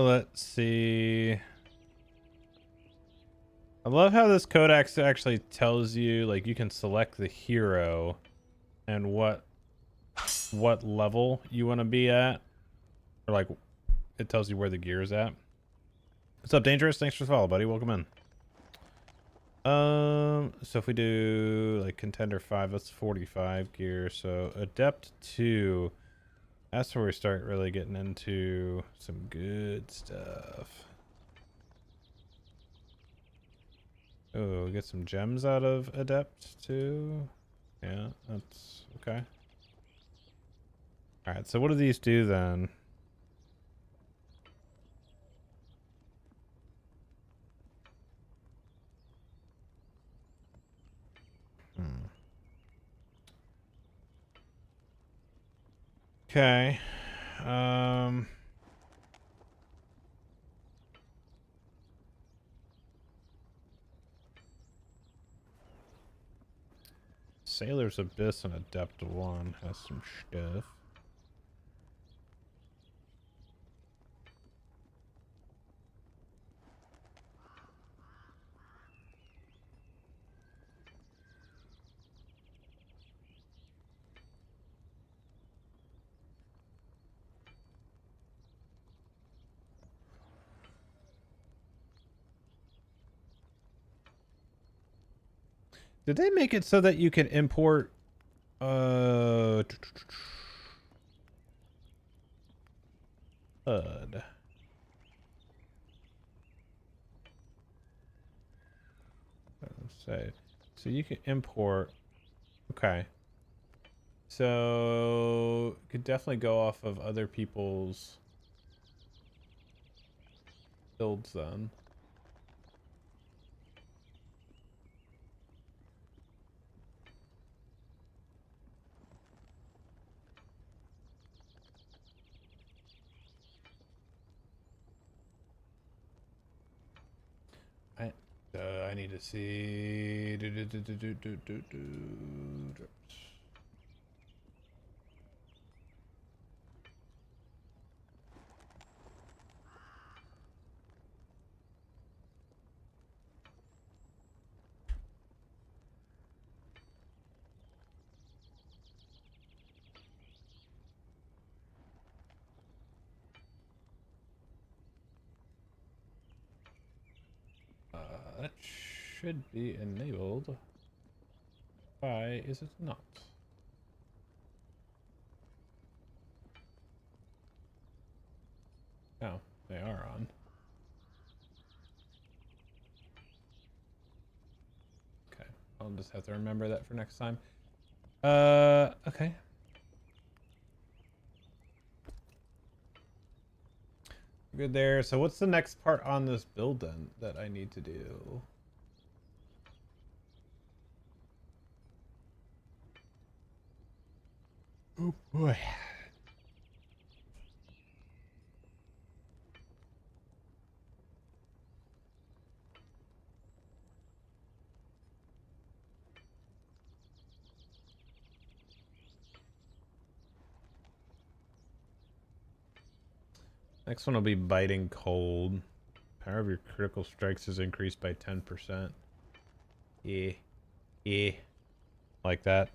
Let's see. I love how this codex actually tells you, like, you can select the hero and what level you want to be at, or like it tells you where the gear is at. What's up, Dangerous? Thanks for the follow, buddy. Welcome in. So if we do like contender 5, that's 45 gear. So adept 2, that's where we start really getting into some good stuff. Oh, get some gems out of adept 2. Yeah, that's okay. All right, so what do these do then? Okay. Sailor's Abyss and Adept 1 has some stuff. Did they make it so that you can import HUD? Let's say so you can import. Okay. So could definitely go off of other people's builds then. I need to see. That should be enabled. Why is it not? Oh, they are on. Okay, I'll just have to remember that for next time. Okay. Good there. So what's the next part on this build then that I need to do? Oh boy. Next one will be biting cold. Power of your critical strikes is increased by 10%. Yeah. Yeah. Like that.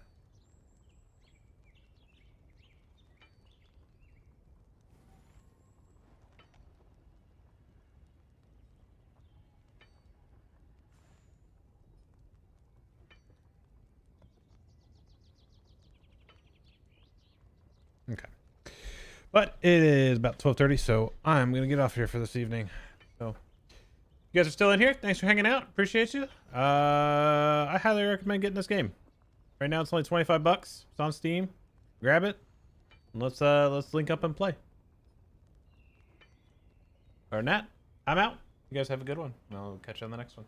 Okay. But it is about 12:30, so I'm going to get off here for this evening. So, you guys are still in here. Thanks for hanging out. Appreciate you. I highly recommend getting this game. Right now it's only 25 bucks. It's on Steam. Grab it. And let's link up and play. Other than that, I'm out. You guys have a good one. I'll catch you on the next one.